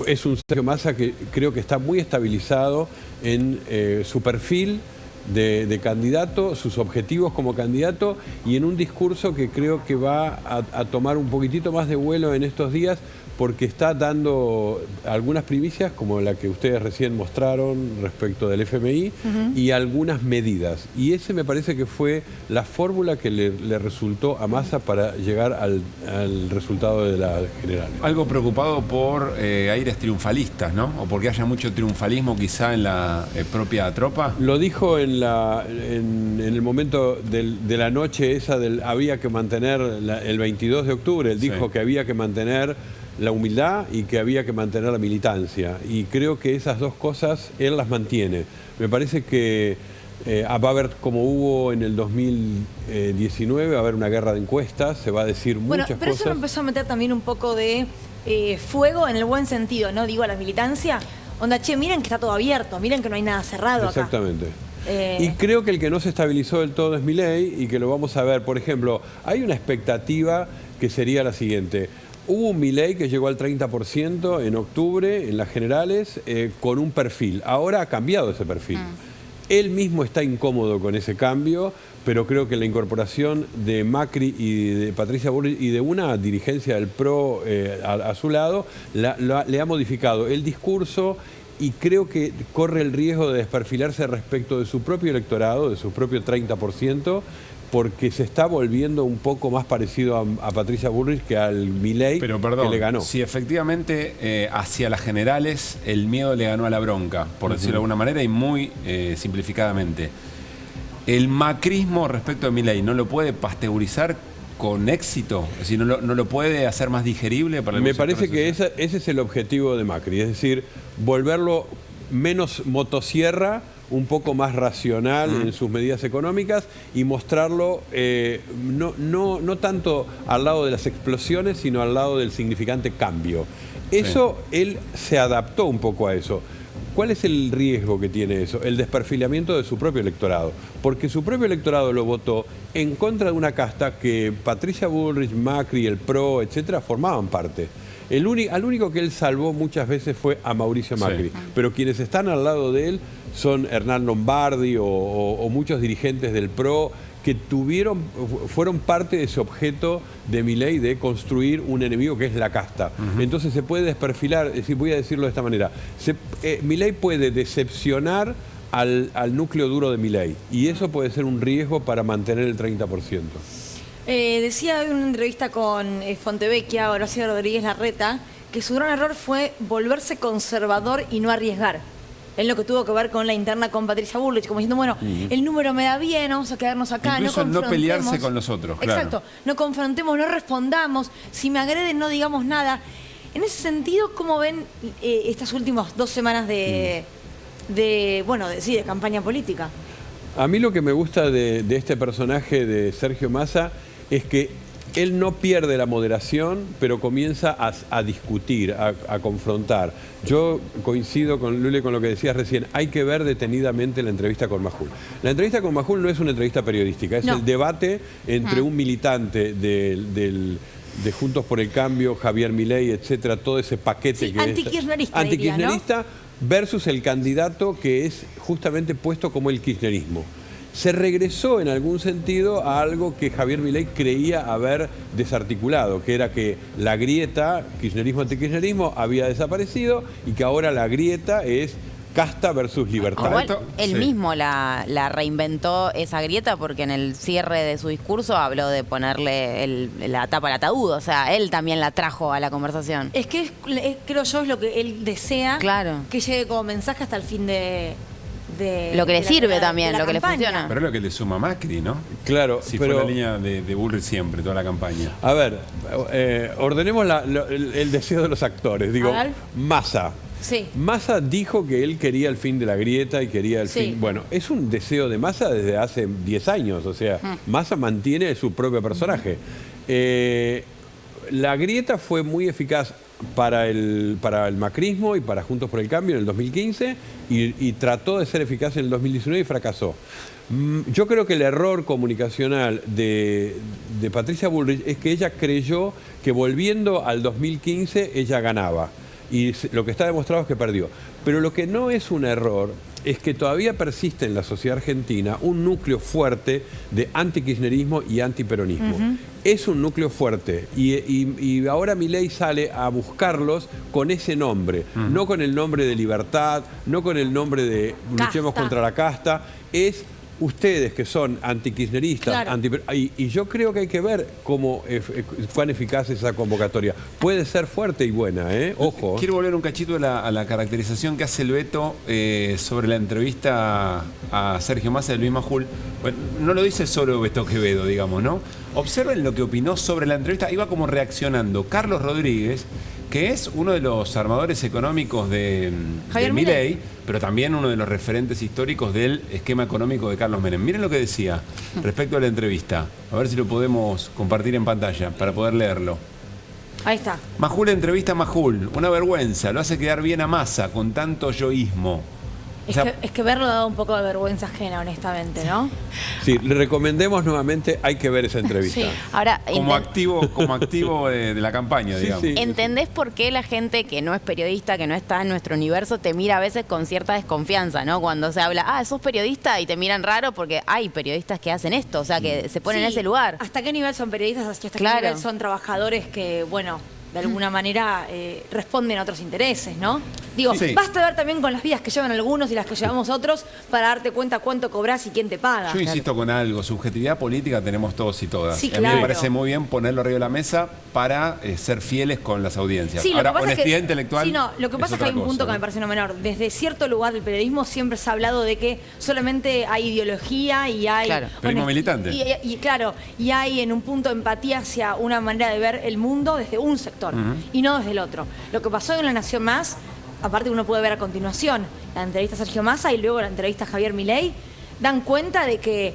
es un Sergio Massa que creo que está muy estabilizado en su perfil de candidato, sus objetivos como candidato y en un discurso que creo que va a tomar un poquitito más de vuelo en estos días porque está dando algunas primicias como la que ustedes recién mostraron respecto del FMI y algunas medidas. Y ese me parece que fue la fórmula que le resultó a Massa para llegar al resultado de la general. Algo preocupado por aires triunfalistas, ¿no? O porque haya mucho triunfalismo quizá en la propia tropa. Lo dijo en el momento de la noche esa había que mantener el 22 de octubre. Él dijo que había que mantener la humildad y que había que mantener la militancia. Y creo que esas dos cosas él las mantiene. Me parece que va a haber, como hubo en el 2019, va a haber una guerra de encuestas, se va a decir muchas cosas. Pero eso me empezó a meter también un poco de fuego en el buen sentido, ¿no? Digo, a la militancia. Onda, che, miren que está todo abierto, miren que no hay nada cerrado acá. Exactamente. Y creo que el que no se estabilizó del todo es Milei y que lo vamos a ver. Por ejemplo, hay una expectativa que sería la siguiente. Hubo un Milei que llegó al 30% en octubre en las generales con un perfil. Ahora ha cambiado ese perfil. Él mismo está incómodo con ese cambio, pero creo que la incorporación de Macri y de Patricia Bullrich y de una dirigencia del PRO a su lado le ha modificado el discurso y creo que corre el riesgo de desperfilarse respecto de su propio electorado, de su propio 30%, porque se está volviendo un poco más parecido a Patricia Bullrich que al Milei que le ganó. Si efectivamente hacia las generales el miedo le ganó a la bronca, por decirlo de alguna manera y muy simplificadamente, ¿el macrismo respecto a Milei no lo puede pasteurizar con éxito? Es decir, ¿no lo puede hacer más digerible para el Me parece que ese es el objetivo de Macri, es decir, volverlo menos motosierra, un poco más racional en sus medidas económicas y mostrarlo no tanto al lado de las explosiones, sino al lado del significante cambio. Eso, él se adaptó un poco a eso. ¿Cuál es el riesgo que tiene eso? El desperfilamiento de su propio electorado. Porque su propio electorado lo votó en contra de una casta que Patricia Bullrich, Macri, el PRO, etcétera, formaban parte. Al único que él salvó muchas veces fue a Mauricio Macri. Pero quienes están al lado de él son Hernán Lombardi o muchos dirigentes del PRO que fueron parte de ese objeto de Milei de construir un enemigo que es la casta. Entonces se puede desperfilar, voy a decirlo de esta manera, Milei puede decepcionar al núcleo duro de Milei y eso puede ser un riesgo para mantener el 30%. Decía en una entrevista con Fontevecchia, Horacio Rodríguez Larreta, que su gran error fue volverse conservador y no arriesgar. En lo que tuvo que ver con la interna con Patricia Bullrich, como diciendo, bueno, el número me da bien, vamos a quedarnos acá, incluso no pelearse con los otros. Exacto, no confrontemos, no respondamos, si me agreden no digamos nada. En ese sentido, ¿cómo ven estas últimas 2 semanas de campaña política? A mí lo que me gusta de este personaje de Sergio Massa es que él no pierde la moderación, pero comienza a discutir, a confrontar. Yo coincido con Lule con lo que decías recién, hay que ver detenidamente la entrevista con Majul. La entrevista con Majul no es una entrevista periodística, es el debate entre un militante de Juntos por el Cambio, Javier Milei, etcétera, todo ese paquete que antikirchnerista, antikirchnerista, versus el candidato que es justamente puesto como el kirchnerismo. Se regresó en algún sentido a algo que Javier Milei creía haber desarticulado, que era que la grieta, kirchnerismo-antikirchnerismo, había desaparecido y que ahora la grieta es casta versus libertad. Igual él mismo la reinventó esa grieta porque en el cierre de su discurso habló de ponerle la tapa al ataúd, o sea, él también la trajo a la conversación. Es que creo yo es lo que él desea, que llegue como mensaje hasta el fin de lo que le sirve también, lo que le funciona. Pero es lo que le suma Macri, ¿no? Claro. Si fue la línea de Bullrich siempre, toda la campaña. A ver, ordenemos el deseo de los actores. Digo, Massa. Sí. Massa dijo que él quería el fin de la grieta y quería el fin... Bueno, es un deseo de Massa desde hace 10 años. O sea, Massa mantiene su propio personaje. La grieta fue muy eficaz para el macrismo y para Juntos por el Cambio en el 2015 y trató de ser eficaz en el 2019 y fracasó. Yo creo que el error comunicacional de Patricia Bullrich es que ella creyó que volviendo al 2015 ella ganaba y lo que está demostrado es que perdió. Pero lo que no es un error es que todavía persiste en la sociedad argentina un núcleo fuerte de antikirchnerismo y antiperonismo. Es un núcleo fuerte y ahora Milei sale a buscarlos con ese nombre, no con el nombre de libertad, no con el nombre de luchemos contra la casta, es ustedes que son antikirchneristas, y yo creo que hay que ver cómo cuán eficaz es esa convocatoria. Puede ser fuerte y buena, ojo. Quiero volver un cachito a la caracterización que hace el Beto sobre la entrevista a Sergio Massa de Luis Majul. Bueno, no lo dice solo Beto Quevedo, digamos, ¿no? Observen lo que opinó sobre la entrevista. Iba como reaccionando Carlos Rodríguez, que es uno de los armadores económicos de Milei, pero también uno de los referentes históricos del esquema económico de Carlos Menem. Miren lo que decía respecto a la entrevista. A ver si lo podemos compartir en pantalla para poder leerlo. Ahí está. Majul entrevista a Majul. Una vergüenza. Lo hace quedar bien a Massa con tanto yoísmo. Es que verlo da un poco de vergüenza ajena, honestamente, ¿no? Sí, le recomendemos nuevamente, hay que ver esa entrevista. Sí. Ahora, como activo de la campaña, digamos. Sí. ¿Entendés por qué la gente que no es periodista, que no está en nuestro universo, te mira a veces con cierta desconfianza, ¿no? Cuando se habla, sos periodista, y te miran raro porque hay periodistas que hacen esto, o sea, que se ponen en ese lugar. ¿Hasta qué nivel son periodistas? ¿Hasta qué nivel son trabajadores que, bueno, de alguna manera responden a otros intereses, ¿no? Digo, Sí. basta ver también con las vidas que llevan algunos y las que llevamos otros para darte cuenta cuánto cobras y quién te paga. Yo insisto con algo, subjetividad política tenemos todos y todas. Sí, A mí me claro. parece muy bien ponerlo arriba de la mesa para ser fieles con las audiencias. Sí, lo Ahora, que pasa honestidad es que, intelectual. Sí, no, lo que pasa es que hay un punto que me parece. parece no menor. Desde cierto lugar del periodismo siempre se ha hablado de que solamente hay ideología y hay... Periodismo militante. Y claro, y hay en un punto empatía hacia una manera de ver el mundo desde un sector y no desde el otro. Lo que pasó en La Nación Más, aparte uno puede ver a continuación la entrevista a Sergio Massa y luego la entrevista a Javier Milei, dan cuenta de que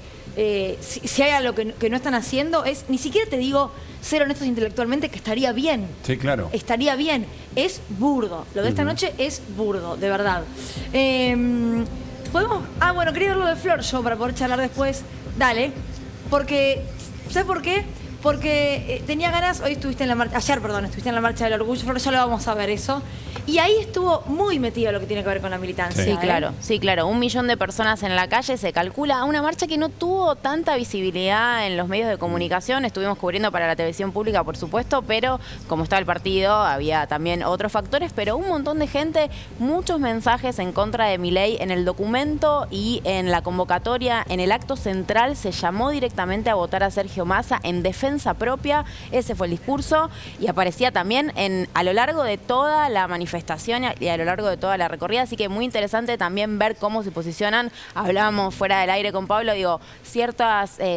si hay algo que no están haciendo es, ni siquiera te digo ser honestos intelectualmente, que estaría bien. Sí, claro. Estaría bien. Es burdo. Lo de esta noche es burdo, de verdad. ¿Podemos? Bueno, quería ver lo de Flor yo para poder charlar después. Dale. Porque, ¿sabes por qué? Porque tenía ganas, ayer, estuviste en la marcha del orgullo, Flor, ya lo vamos a ver eso. Y ahí estuvo muy metido lo que tiene que ver con la militancia. Sí, claro, sí, claro. 1 millón de personas en la calle, se calcula. Una marcha que no tuvo tanta visibilidad en los medios de comunicación. Estuvimos cubriendo para la televisión pública, por supuesto, pero como estaba el partido, había también otros factores. Pero un montón de gente, muchos mensajes en contra de Milei en el documento y en la convocatoria. En el acto central se llamó directamente a votar a Sergio Massa en defensa propia. Ese fue el discurso y aparecía también a lo largo de toda la manifestación y a lo largo de toda la recorrida, así que muy interesante también ver cómo se posicionan. Hablábamos fuera del aire con Pablo, digo, ciertos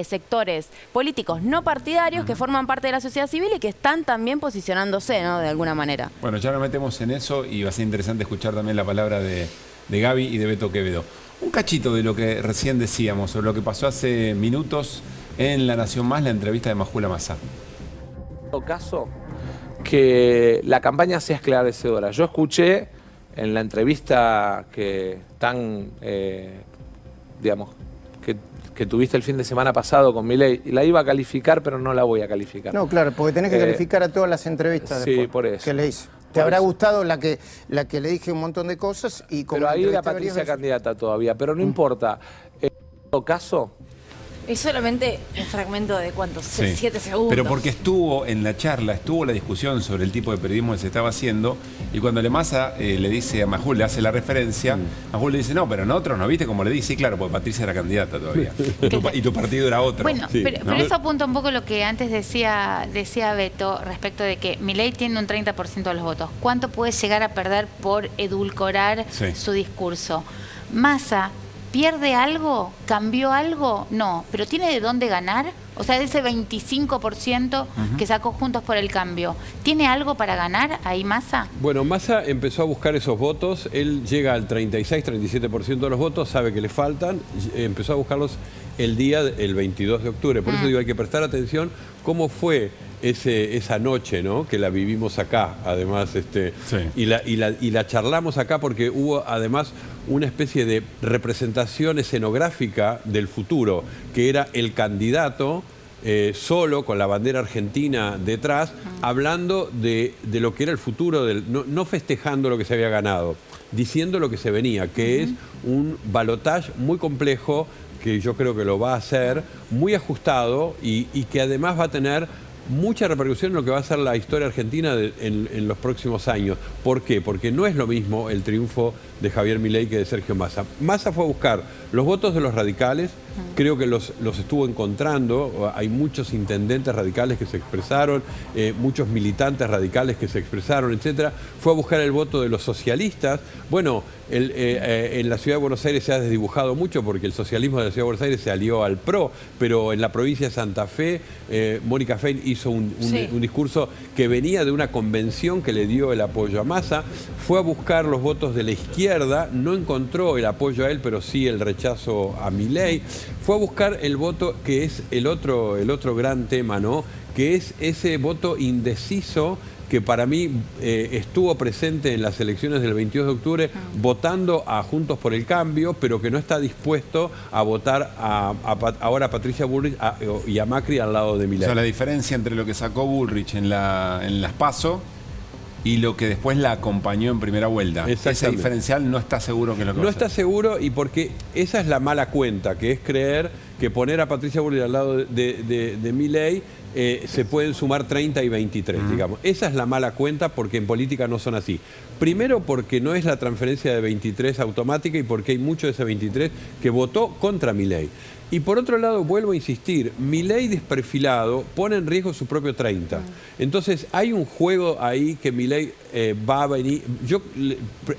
sectores políticos no partidarios que forman parte de la sociedad civil y que están también posicionándose, ¿no? De alguna manera. Bueno, ya nos metemos en eso y va a ser interesante escuchar también la palabra de Gaby y de Beto Quevedo. Un cachito de lo que recién decíamos, sobre lo que pasó hace minutos en La Nación Más, la entrevista de Majula Massa. En todo caso, que la campaña sea esclarecedora. Yo escuché en la entrevista que que tuviste el fin de semana pasado con Milei, y la iba a calificar, pero no la voy a calificar. No, claro, porque tenés que calificar a todas las entrevistas sí, después por eso. que le hice. Te habrá gustado la que le dije un montón de cosas y como Pero ahí era entrevisté varias Patricia veces. candidata todavía, pero no importa. En todo caso, Es solamente un fragmento de ¿cuántos? Sí. 7 segundos. Pero porque estuvo en la charla, estuvo la discusión sobre el tipo de periodismo que se estaba haciendo, y cuando Massa le dice a Majul, le hace la referencia, Majul le dice, no, pero nosotros, ¿no viste cómo le dice? Sí, claro, porque Patricia era candidata todavía. Y tu partido era otro. Bueno, Sí, pero eso apunta un poco lo que antes decía Beto respecto de que Milei tiene un 30% de los votos. ¿Cuánto puede llegar a perder por edulcorar su discurso? Massa, ¿pierde algo? ¿Cambió algo? No, pero ¿tiene de dónde ganar? O sea, de ese 25% que sacó Juntos por el Cambio, ¿tiene algo para ganar ahí Massa? Bueno, Massa empezó a buscar esos votos, él llega al 36-37% de los votos, sabe que le faltan, empezó a buscarlos el 22 de octubre. Por eso digo, hay que prestar atención cómo fue esa noche, ¿no? Que la vivimos acá, además, y la charlamos acá porque hubo además una especie de representación escenográfica del futuro, que era el candidato solo con la bandera argentina detrás, hablando de lo que era el futuro, no festejando lo que se había ganado, diciendo lo que se venía, que es un balotaje muy complejo, que yo creo que lo va a hacer, muy ajustado y que además va a tener mucha repercusión en lo que va a ser la historia argentina en los próximos años. ¿Por qué? Porque no es lo mismo el triunfo de Javier Milei que de Sergio Massa. Massa fue a buscar los votos de los radicales, creo que los estuvo encontrando, hay muchos intendentes radicales que se expresaron, muchos militantes radicales que se expresaron, etcétera. Fue a buscar el voto de los socialistas. Bueno, en la Ciudad de Buenos Aires se ha desdibujado mucho porque el socialismo de la Ciudad de Buenos Aires se alió al PRO, pero en la provincia de Santa Fe, Mónica Fein hizo un discurso que venía de una convención que le dio el apoyo a Massa. Fue a buscar los votos de la izquierda, no encontró el apoyo a él, pero sí el rechazo a Milei. Fue a buscar el voto que es el otro gran tema, ¿no? Que es ese voto indeciso que para mí estuvo presente en las elecciones del 22 de octubre, votando a Juntos por el Cambio, pero que no está dispuesto a votar ahora a Patricia Bullrich y a Macri al lado de Milei. O sea, la diferencia entre lo que sacó Bullrich en las PASO y lo que después la acompañó en primera vuelta. Ese diferencial no está seguro que lo que no está seguro, y porque esa es la mala cuenta, que es creer que poner a Patricia Bullrich al lado de Milei se pueden sumar 30 y 23, digamos. Esa es la mala cuenta, porque en política no son así. Primero porque no es la transferencia de 23 automática y porque hay mucho de ese 23 que votó contra Milei. Y por otro lado, vuelvo a insistir, Milei desperfilado pone en riesgo su propio 30. Entonces hay un juego ahí que Milei va a venir. Yo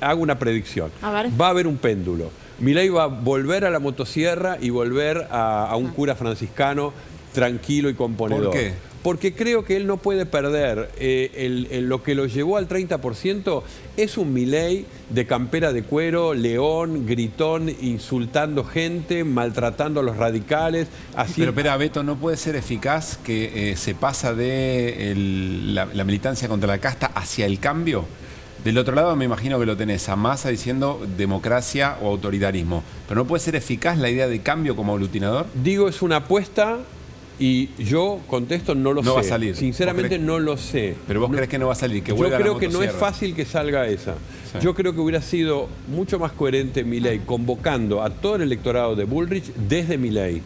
hago una predicción. Va a haber un péndulo. Milei va a volver a la motosierra y volver a un cura franciscano tranquilo y componedor. ¿Por qué? Porque creo que él no puede perder. Lo que lo llevó al 30% es un Milei de campera de cuero, león, gritón, insultando gente, maltratando a los radicales. Así... Pero espera, Beto, ¿no puede ser eficaz que se pasa de la militancia contra la casta hacia el cambio? Del otro lado me imagino que lo tenés a Massa diciendo democracia o autoritarismo. ¿Pero no puede ser eficaz la idea de cambio como aglutinador? Digo, es una apuesta y yo contesto, no lo sé. No va a salir. Sinceramente no lo sé. ¿Pero vos crees que no va a salir? Que yo creo que no es fácil que salga esa. Sí. Yo creo que hubiera sido mucho más coherente Milei convocando a todo el electorado de Bullrich desde Milei.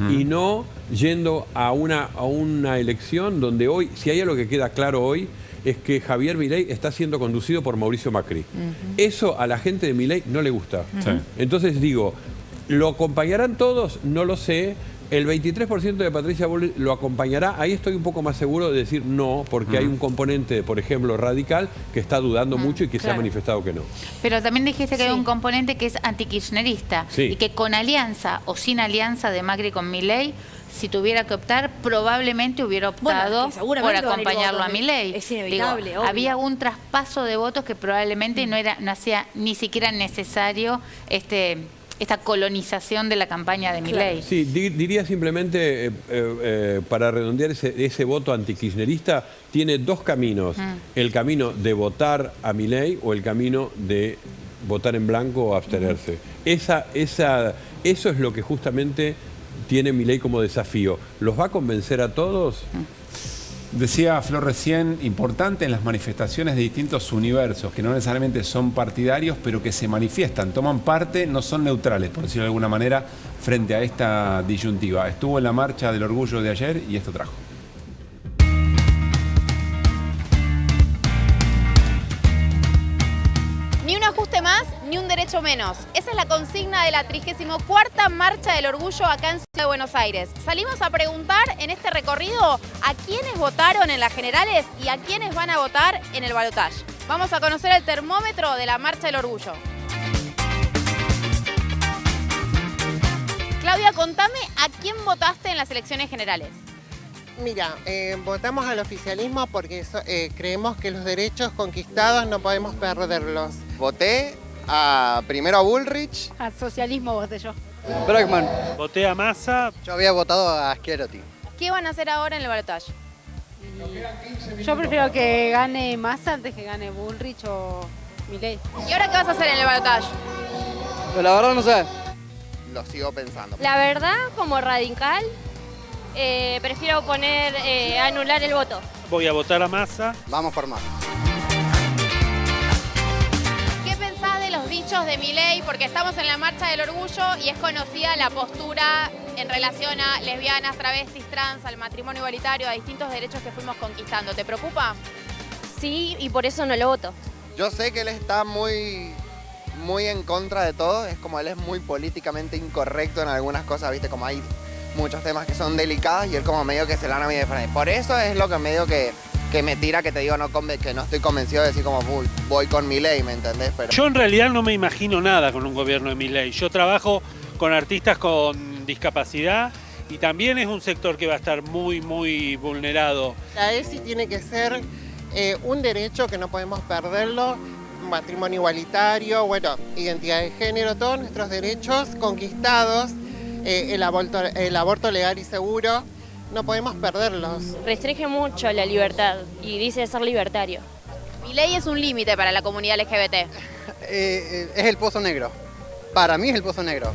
Y no yendo a una elección donde hoy, si hay algo que queda claro hoy, es que Javier Milei está siendo conducido por Mauricio Macri. Eso a la gente de Milei no le gusta. Entonces digo, ¿lo acompañarán todos? No lo sé. El 23% de Patricia Bullrich lo acompañará. Ahí estoy un poco más seguro de decir no, porque hay un componente, por ejemplo, radical, que está dudando mucho y que se ha manifestado que no. Pero también dijiste que hay un componente que es antikirchnerista y que con alianza o sin alianza de Macri con Milei, si tuviera que optar, probablemente hubiera optado por acompañarlo a Milei. Es inevitable, Digo, había un traspaso de votos que probablemente no hacía ni siquiera necesario esta colonización de la campaña de Milei. Sí, diría simplemente, para redondear ese voto antikirchnerista, tiene dos caminos. El camino de votar a Milei o el camino de votar en blanco o abstenerse. Eso es lo que justamente tiene Milei como desafío. ¿Los va a convencer a todos? Decía Flor recién, importante en las manifestaciones de distintos universos, que no necesariamente son partidarios, pero que se manifiestan, toman parte, no son neutrales, por decirlo de alguna manera, frente a esta disyuntiva. Estuvo en la marcha del orgullo de ayer y esto trajo. Ni un ajuste más, ni un derecho menos. Esa es la consigna de la 34ª Marcha del Orgullo acá en Ciudad de Buenos Aires. Salimos a preguntar en este recorrido a quiénes votaron en las generales y a quiénes van a votar en el balotaje. Vamos a conocer el termómetro de la Marcha del Orgullo. Claudia, contame a quién votaste en las elecciones generales. Mira, votamos al oficialismo porque creemos que los derechos conquistados no podemos perderlos. Voté primero a Bullrich. Al socialismo voté yo. Brockman. Voté a Massa. Yo había votado a Schiaretti. ¿Qué van a hacer ahora en el balotaje? Yo prefiero que gane Massa antes que gane Bullrich o Milei. ¿Y ahora qué vas a hacer en el balotaje? Pues la verdad no sé. Lo sigo pensando. La verdad, como radical, prefiero anular el voto. Voy a votar a Massa. Vamos por Massa. ¿Qué pensás de los dichos de Milei? Porque estamos en la Marcha del Orgullo y es conocida la postura en relación a lesbianas, travestis, trans, al matrimonio igualitario, a distintos derechos que fuimos conquistando. ¿Te preocupa? Sí, y por eso no lo voto. Yo sé que él está muy en contra de todo. Es como él es muy políticamente incorrecto en algunas cosas, ¿viste? Como hay muchos temas que son delicados y él como medio que se la han a mí de frente. Por eso es lo que medio que me tira, que te digo que no estoy convencido de decir como voy con Milei, ¿me entendés? Pero... Yo en realidad no me imagino nada con un gobierno de Milei. Yo trabajo con artistas con discapacidad y también es un sector que va a estar muy, muy vulnerado. La ESI tiene que ser un derecho que no podemos perderlo, matrimonio igualitario, bueno, identidad de género, todos nuestros derechos conquistados. El aborto legal y seguro, no podemos perderlos. Restringe mucho la libertad y dice ser libertario. Milei es un límite para la comunidad LGBT. Es el pozo negro. Para mí es el pozo negro.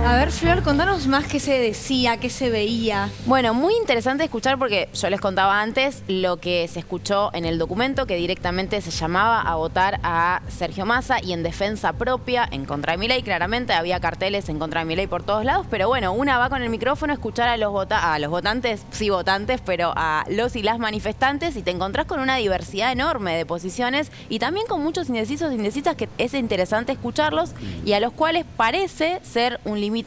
A ver, Flor, contanos más qué se decía, qué se veía. Bueno, muy interesante escuchar porque yo les contaba antes lo que se escuchó en el documento, que directamente se llamaba a votar a Sergio Massa y en defensa propia, en contra de Milei. Claramente había carteles en contra de Milei por todos lados, pero bueno, una va con el micrófono a escuchar a los votantes, sí votantes, pero a los y las manifestantes, y te encontrás con una diversidad enorme de posiciones y también con muchos indecisos e indecisas que es interesante escucharlos y a los cuales parece ser un límite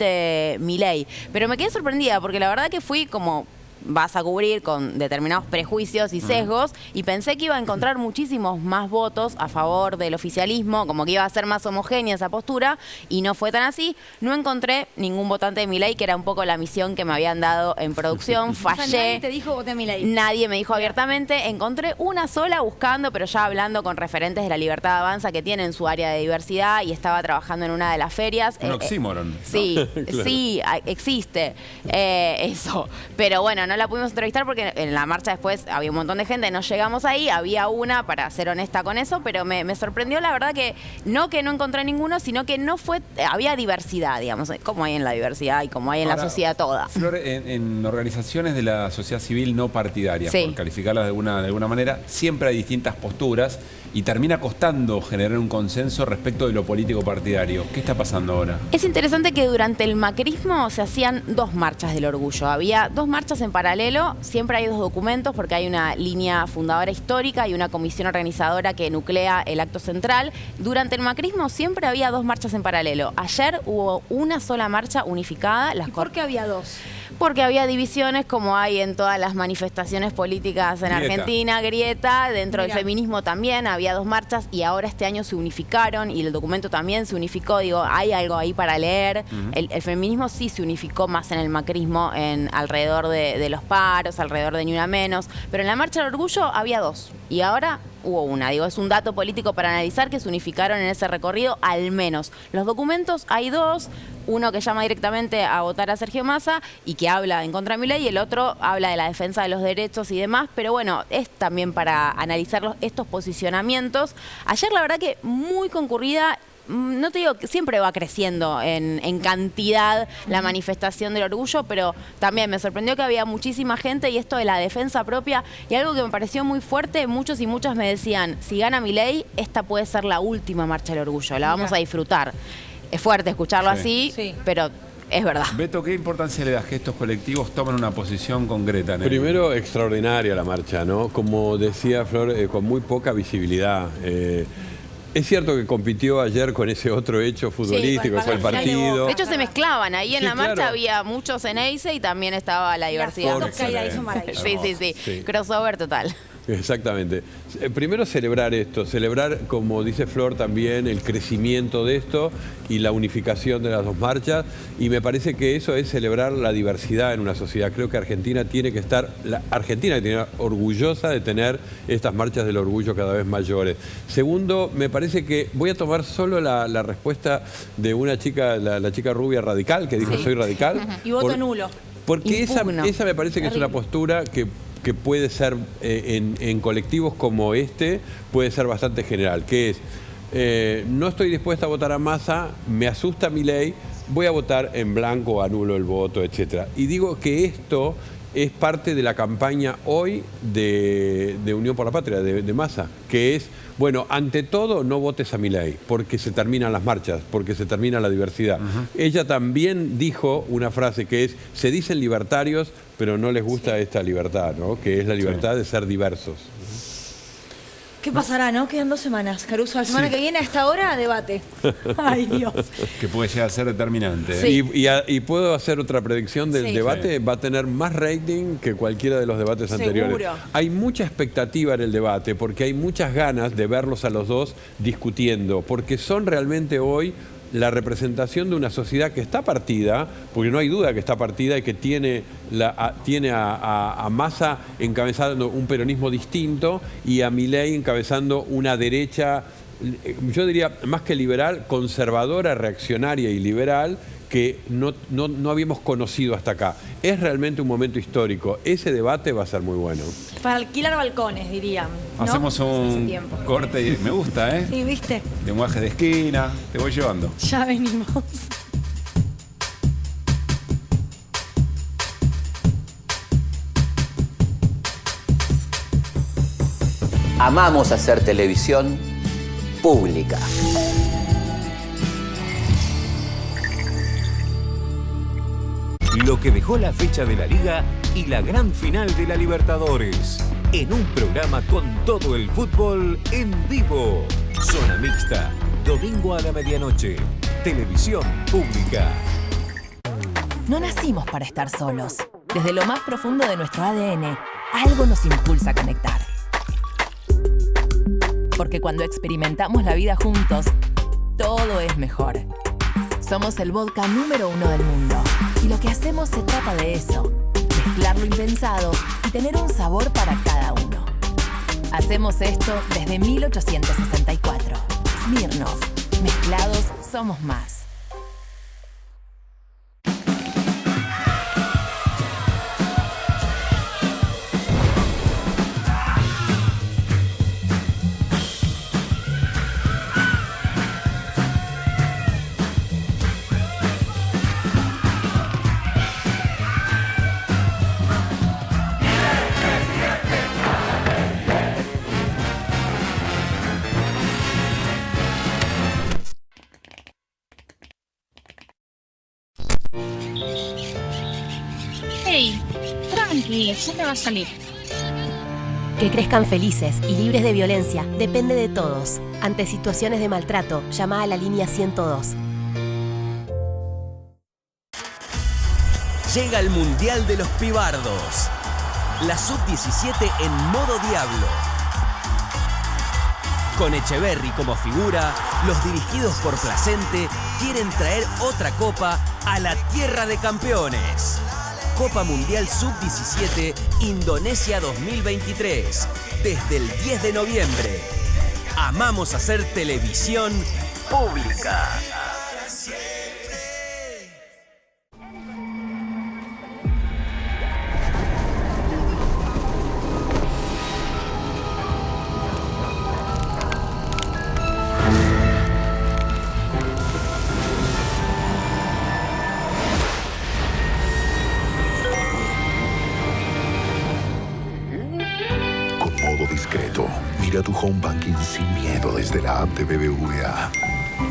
Milei. Pero me quedé sorprendida porque la verdad que fui como vas a cubrir con determinados prejuicios y sesgos y pensé que iba a encontrar muchísimos más votos a favor del oficialismo, como que iba a ser más homogénea esa postura y no fue tan así. No encontré ningún votante de Milei, que era un poco la misión que me habían dado en producción. Fallé. O sea, nadie te dijo voté a Milei. Nadie me dijo abiertamente. Encontré una sola buscando, pero ya hablando con referentes de la Libertad Avanza que tienen su área de diversidad y estaba trabajando en una de las ferias. Un oxímoron. Sí, Claro. sí, existe eso. Pero bueno, no la pudimos entrevistar porque en la marcha después había un montón de gente, no llegamos ahí, había una, para ser honesta con eso, pero me sorprendió la verdad que no encontré ninguno, sino que no fue, había diversidad, digamos, como hay en la diversidad y como hay en la sociedad toda. Flor, en organizaciones de la sociedad civil no partidaria, Sí. por calificarlas de alguna manera, siempre hay distintas posturas y termina costando generar un consenso respecto de lo político partidario. ¿Qué está pasando ahora? Es interesante que durante el macrismo se hacían 2 marchas del orgullo. Había 2 marchas en paralelo, siempre hay 2 documentos porque hay una línea fundadora histórica y una comisión organizadora que nuclea el acto central. Durante el macrismo siempre había 2 marchas en paralelo. Ayer hubo una sola marcha unificada. ¿Por qué había 2? Porque había divisiones como hay en todas las manifestaciones políticas en Grieta. Argentina, grieta, dentro Mira. del feminismo también había 2 marchas y ahora este año se unificaron y el documento también se unificó. Digo, hay algo ahí para leer. El feminismo sí se unificó más en el macrismo, alrededor de los paros, alrededor de Ni Una Menos, pero en la marcha del orgullo había 2 y ahora hubo una. Digo, es un dato político para analizar que se unificaron en ese recorrido al menos. Los documentos hay 2, uno que llama directamente a votar a Sergio Massa y que habla en contra de Milei y el otro habla de la defensa de los derechos y demás, pero bueno, es también para analizar estos posicionamientos. Ayer la verdad que muy concurrida. No te digo que siempre va creciendo en cantidad la manifestación del orgullo, pero también me sorprendió que había muchísima gente y esto de la defensa propia y algo que me pareció muy fuerte, muchos y muchas me decían, si gana Milei, esta puede ser la última marcha del orgullo, la vamos a disfrutar. Es fuerte escucharlo así, pero es verdad. Beto, ¿qué importancia le das que estos colectivos tomen una posición concreta? Primero, extraordinaria la marcha, ¿no? Como decía Flor, con muy poca visibilidad. Es cierto que compitió ayer con ese otro hecho futbolístico, que fue el partido. De hecho, se mezclaban. Ahí en Sí, la marcha claro. había muchos Ceneice y también estaba la diversidad. Sí. Crossover total. Exactamente. Primero celebrar esto, celebrar, como dice Flor también, el crecimiento de esto y la unificación de las 2 marchas, y me parece que eso es celebrar la diversidad en una sociedad. Creo que Argentina tiene que estar orgullosa de tener estas marchas del orgullo cada vez mayores. Segundo, me parece que voy a tomar solo la respuesta de una chica, la chica rubia radical, que dijo soy radical. Y voto nulo. Porque esa Impugno. me parece que es una postura que puede ser en colectivos como este, puede ser bastante general, que es, no estoy dispuesta a votar a Massa, me asusta Milei, voy a votar en blanco, anulo el voto, etc. Y digo que esto es parte de la campaña hoy de Unión por la Patria, de Massa, que es, bueno, ante todo no votes a Milei, porque se terminan las marchas, porque se termina la diversidad. Ella también dijo una frase que es, se dicen libertarios, pero no les gusta esta libertad, ¿no? Que es la libertad de ser diversos. ¿Qué pasará, no? Quedan 2 semanas, Caruso. La semana que viene a esta hora, debate. Ay, Dios. Que puede llegar a ser determinante. Sí. Y puedo hacer otra predicción del debate, va a tener más rating que cualquiera de los debates anteriores. Seguro. Hay mucha expectativa en el debate porque hay muchas ganas de verlos a los dos discutiendo, porque son realmente hoy la representación de una sociedad que está partida, porque no hay duda que está partida y que tiene a Massa encabezando un peronismo distinto y a Milei encabezando una derecha, yo diría más que liberal, conservadora, reaccionaria y liberal, que no habíamos conocido hasta acá. Es realmente un momento histórico. Ese debate va a ser muy bueno. Para alquilar balcones, dirían. ¿no? Hacemos un corte y me gusta, ¿eh? Sí, ¿viste? Lenguaje de esquina, te voy llevando. Ya venimos. Amamos hacer televisión pública. Lo que dejó la fecha de la Liga y la gran final de la Libertadores. En un programa con todo el fútbol en vivo. Zona Mixta, domingo a la medianoche. Televisión pública. No nacimos para estar solos. Desde lo más profundo de nuestro ADN, algo nos impulsa a conectar. Porque cuando experimentamos la vida juntos, todo es mejor. Somos el vodka número 1 del mundo. Y lo que hacemos se trata de eso. Mezclar lo impensado y tener un sabor para cada uno. Hacemos esto desde 1864. Smirnoff. Mezclados somos más. Hey, tranqui, ya te va a salir. Que crezcan felices y libres de violencia depende de todos. Ante situaciones de maltrato, llama a la línea 102. Llega el Mundial de los Pibardos. La Sub-17 en modo diablo. Con Echeverri como figura, los dirigidos por Placente quieren traer otra copa a la tierra de campeones. Copa Mundial Sub-17 Indonesia 2023. Desde el 10 de noviembre. Amamos hacer televisión pública. Discreto. Mira tu home banking sin miedo desde la app de BBVA.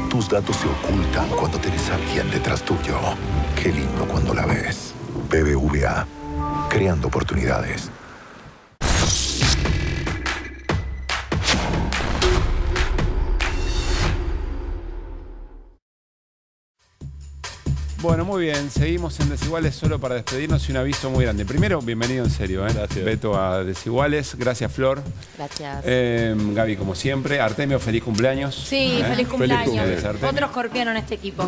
Tus datos se ocultan cuando tienes a alguien detrás tuyo. Qué lindo cuando la ves. BBVA. Creando oportunidades. Bueno, muy bien. Seguimos en Desiguales solo para despedirnos y un aviso muy grande. Primero, bienvenido en serio, ¿eh? Gracias. Beto a Desiguales. Gracias, Flor. Gracias. Gaby, como siempre. Artemio, feliz cumpleaños. Sí, feliz cumpleaños. Artemio. Otro escorpiano en este equipo.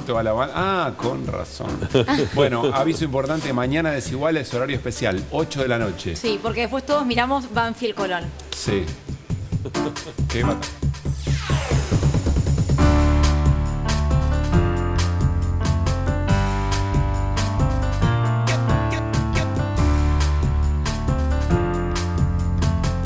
Con razón. Bueno, aviso importante. Mañana Desiguales, horario especial, 8 de la noche. Sí, porque después todos miramos Banfield Colón. Sí. Qué mata.